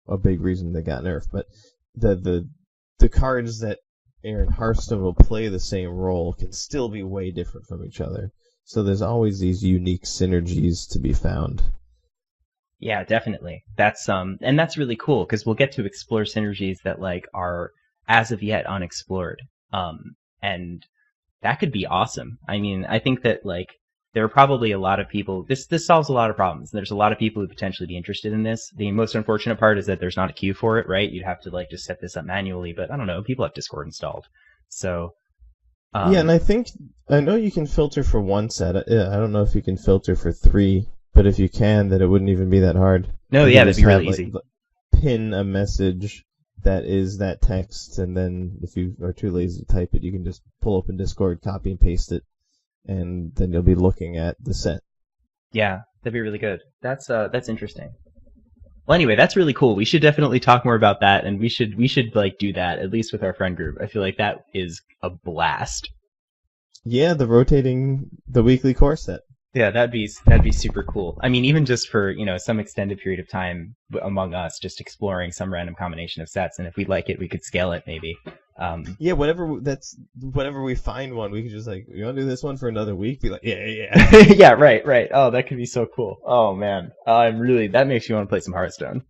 a big reason they got nerfed. But the cards that are in Hearthstone will play the same role can still be way different from each other. So there's always these unique synergies to be found. Yeah, definitely. And that's really cool because we'll get to explore synergies that like are as of yet unexplored. And that could be awesome. I mean, I think that like there are probably a lot of people. This solves a lot of problems. There's a lot of people who potentially be interested in this. The most unfortunate part is that there's not a queue for it, right? You'd have to like just set this up manually. But I don't know. People have Discord installed, so. Yeah, and I know you can filter for one set. I don't know if you can filter for 3, but if you can, then it wouldn't even be that hard. No, you yeah, that'd be really easy. Pin a message that is that text, and then if you are too lazy to type it, you can just pull open Discord, copy and paste it, and then you'll be looking at the set. Yeah, that'd be really good. That's interesting. Well, anyway, that's really cool. We should definitely talk more about that, and we should like do that at least with our friend group. I feel like that is a blast. Yeah, the weekly core set. Yeah, that'd be super cool. I mean, even just for some extended period of time among us, just exploring some random combination of sets, and if we like it, we could scale it maybe. Yeah, whenever we find one, we could just like, you want to do this one for another week? Be like, yeah. Yeah, right. Oh, that could be so cool. Oh man, that makes you want to play some Hearthstone.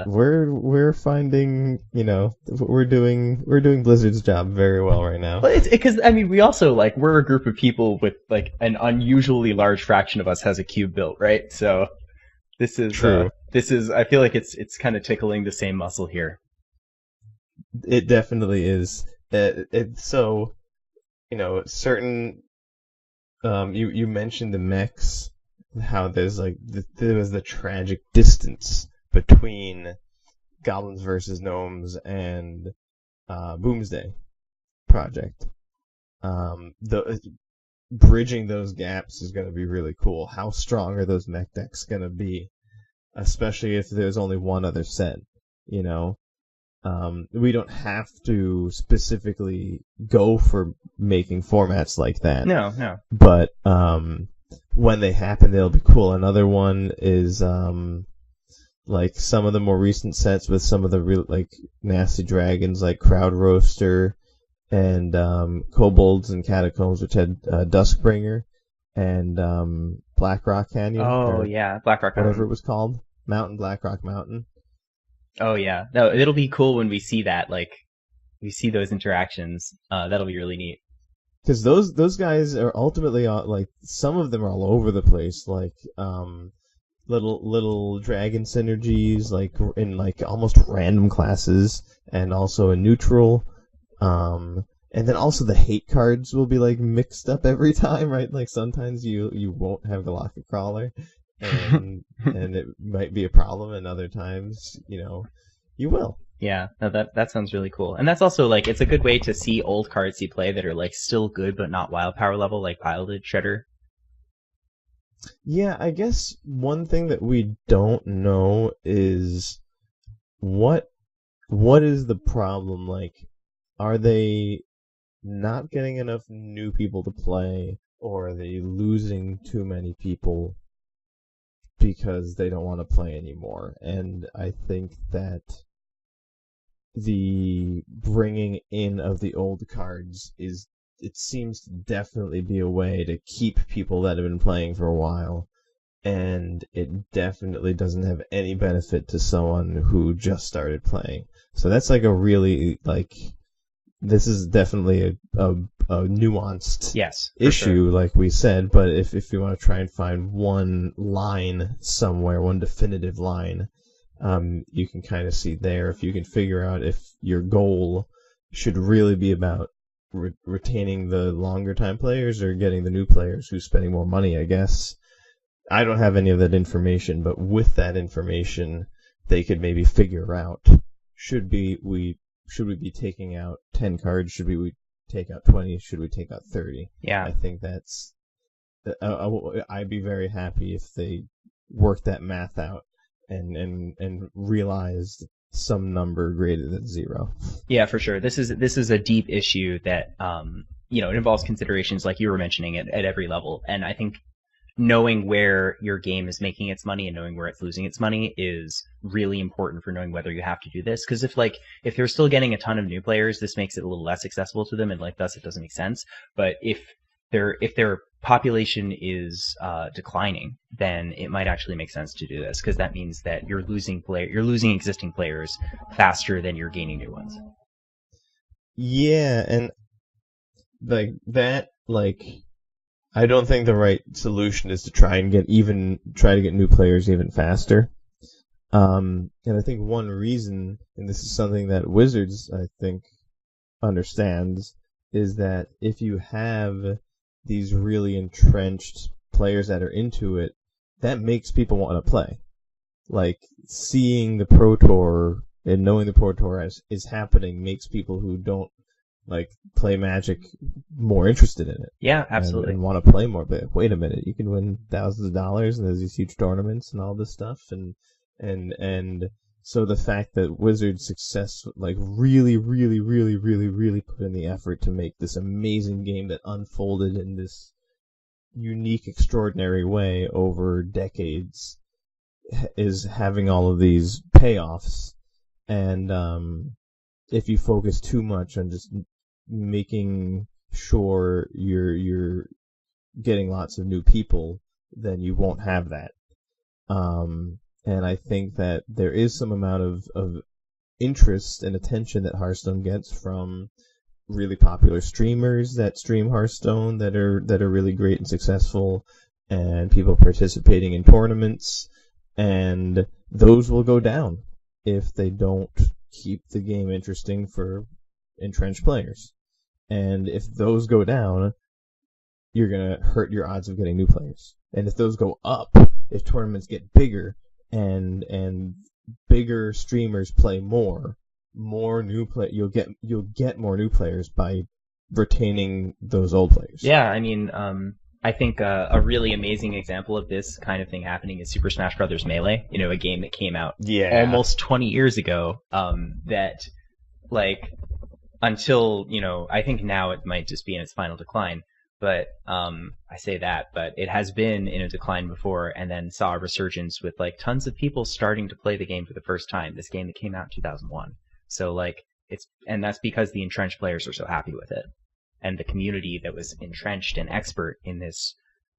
We're finding, we're doing Blizzard's job very well right now. Well, it's because I mean we also like we're a group of people with like an unusually large fraction of us has a cube built, right? So this is true. I feel like it's kind of tickling the same muscle here. It definitely is. So certain. You mentioned the mechs, how there's like there was the tragic distance between Goblins versus Gnomes and Boomsday Project. Bridging those gaps is going to be really cool. How strong are those mech decks going to be, especially if there's only one other set? We don't have to specifically go for making formats like that. No. But when they happen, they'll be cool. Another one is like some of the more recent sets with some of the real like nasty dragons like Crowd Roaster and Kobolds and Catacombs, which had Duskbringer and Blackrock Canyon. Oh yeah, Blackrock Mountain. Whatever it was called. Blackrock Mountain. Oh yeah. No, it'll be cool when we see that, like we see those interactions. That'll be really neat. Because those guys are ultimately like some of them are all over the place, like little dragon synergies, like in like almost random classes, and also in neutral. And then also the hate cards will be like mixed up every time, right? Like sometimes you won't have the Locket Crawler, and and it might be a problem, and other times you will. Yeah, no, that sounds really cool. And that's also like it's a good way to see old cards you play that are like still good but not wild power level, like Piloted Shredder. Yeah, I guess one thing that we don't know is what is the problem? Like, are they not getting enough new people to play, or are they losing too many people because they don't want to play anymore? And I think that the bringing in of the old cards it seems to definitely be a way to keep people that have been playing for a while, and it definitely doesn't have any benefit to someone who just started playing. So that's like a really like this is definitely a nuanced issue, sure. Like we said. But if you want to try and find one line somewhere, one definitive line, you can kind of see there if you can figure out if your goal should really be about retaining the longer time players or getting the new players who's spending more money, I guess. I don't have any of that information, but with that information, they could maybe figure out, should we be taking out 10 cards? Should we take out 20? Should we take out 30? Yeah. I think I'd be very happy if they worked that math out and realized some number greater than 0. Yeah, for sure. This is a deep issue that it involves considerations like you were mentioning at every level, and I think knowing where your game is making its money and knowing where it's losing its money is really important for knowing whether you have to do this. Because if they're still getting a ton of new players, this makes it a little less accessible to them, and thus it doesn't make sense. But if their population is declining, then it might actually make sense to do this, because that means that you're losing existing players faster than you're gaining new ones. Yeah, and I don't think the right solution is to try to get new players even faster. And I think one reason, and this is something that Wizards, I think, understands, is that if you have these really entrenched players that are into it, that makes people want to play. Like, seeing the Pro Tour and knowing the Pro Tour is happening makes people who don't play Magic more interested in it. Yeah, absolutely. And want to play more. But wait a minute, you can win thousands of dollars, and there's these huge tournaments and all this stuff, and so the fact that Wizards success really put in the effort to make this amazing game that unfolded in this unique, extraordinary way over decades is having all of these payoffs. And if you focus too much on just making sure you're getting lots of new people, then you won't have that. And I think that there is some amount of interest and attention that Hearthstone gets from really popular streamers that stream Hearthstone that are really great and successful, and people participating in tournaments, and those will go down if they don't keep the game interesting for entrenched players. And if those go down, you're going to hurt your odds of getting new players. And if those go up, if tournaments get bigger and bigger streamers play more new you'll get more new players by retaining those old players. Yeah, I mean, I think a really amazing example of this kind of thing happening is Super Smash Bros. Melee. A game that came out almost 20 years ago. That until I think now it might just be in its final decline. But I say that, but it has been in a decline before, and then saw a resurgence with tons of people starting to play the game for the first time. This game that came out in 2001. So and that's because the entrenched players are so happy with it, and the community that was entrenched and expert in this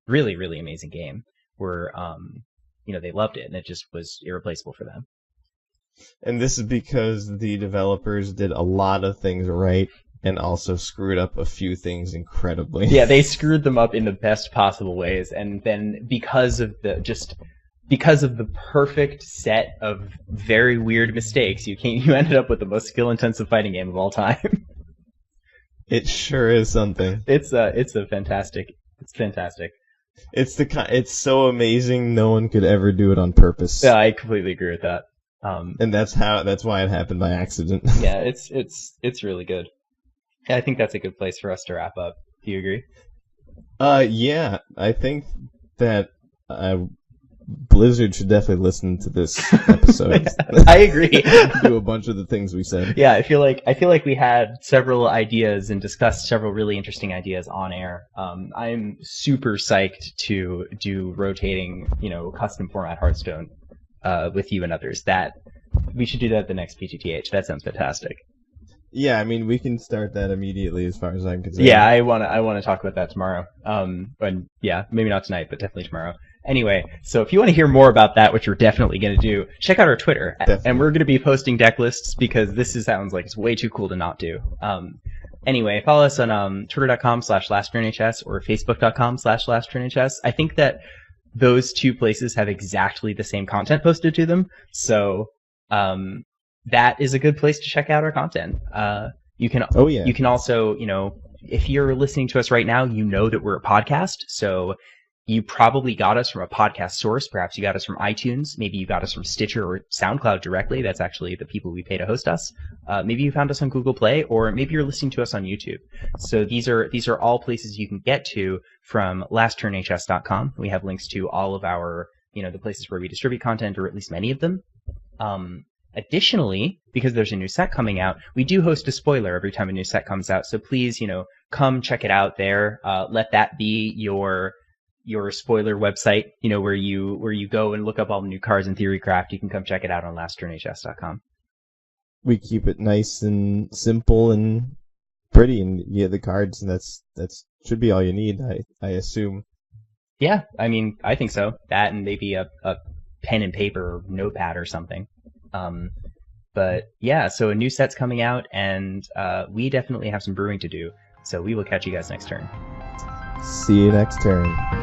really, really amazing game were they loved it, and it just was irreplaceable for them. And this is because the developers did a lot of things right, and also screwed up a few things incredibly. Yeah, they screwed them up in the best possible ways, and then because of the perfect set of very weird mistakes, you ended up with the most skill-intensive fighting game of all time. It sure is something. It's fantastic. It's fantastic. It's so amazing. No one could ever do it on purpose. Yeah, I completely agree with that. And that's why it happened by accident. Yeah, it's really good. I think that's a good place for us to wrap up. Do you agree? Yeah, I think that Blizzard should definitely listen to this episode. I agree. Do a bunch of the things we said. Yeah, I feel like we had several ideas and discussed several really interesting ideas on air. I'm super psyched to do rotating, custom format Hearthstone with you and others. That we should do that at the next PTTH. That sounds fantastic. Yeah, I mean, we can start that immediately as far as I'm concerned. Yeah, I want to talk about that tomorrow. And yeah, maybe not tonight, but definitely tomorrow. Anyway, so if you want to hear more about that, which we're definitely going to do, check out our Twitter. Definitely. And we're going to be posting deck lists because sounds like it's way too cool to not do. Anyway, follow us on twitter.com/LastTurnHS or facebook.com/LastTurnHS. I think that those two places have exactly the same content posted to them. So that is a good place to check out our content. You can you can also, if you're listening to us right now, you know that we're a podcast. So you probably got us from a podcast source. Perhaps you got us from iTunes. Maybe you got us from Stitcher or SoundCloud directly. That's actually the people we pay to host us. Maybe you found us on Google Play, or maybe you're listening to us on YouTube. So these are all places you can get to from lastturnhs.com. We have links to all of our, the places where we distribute content, or at least many of them. Additionally, because there's a new set coming out, we do host a spoiler every time a new set comes out. So please, come check it out there. Let that be your spoiler website, where you go and look up all the new cards in Theorycraft. You can come check it out on lastturnhs.com. We keep it nice and simple and pretty, and you get the cards, and that's should be all you need, I assume. Yeah, I mean, I think so. That and maybe a pen and paper or notepad or something. But yeah, so a new set's coming out, and we definitely have some brewing to do. So we will catch you guys next turn. See you next turn.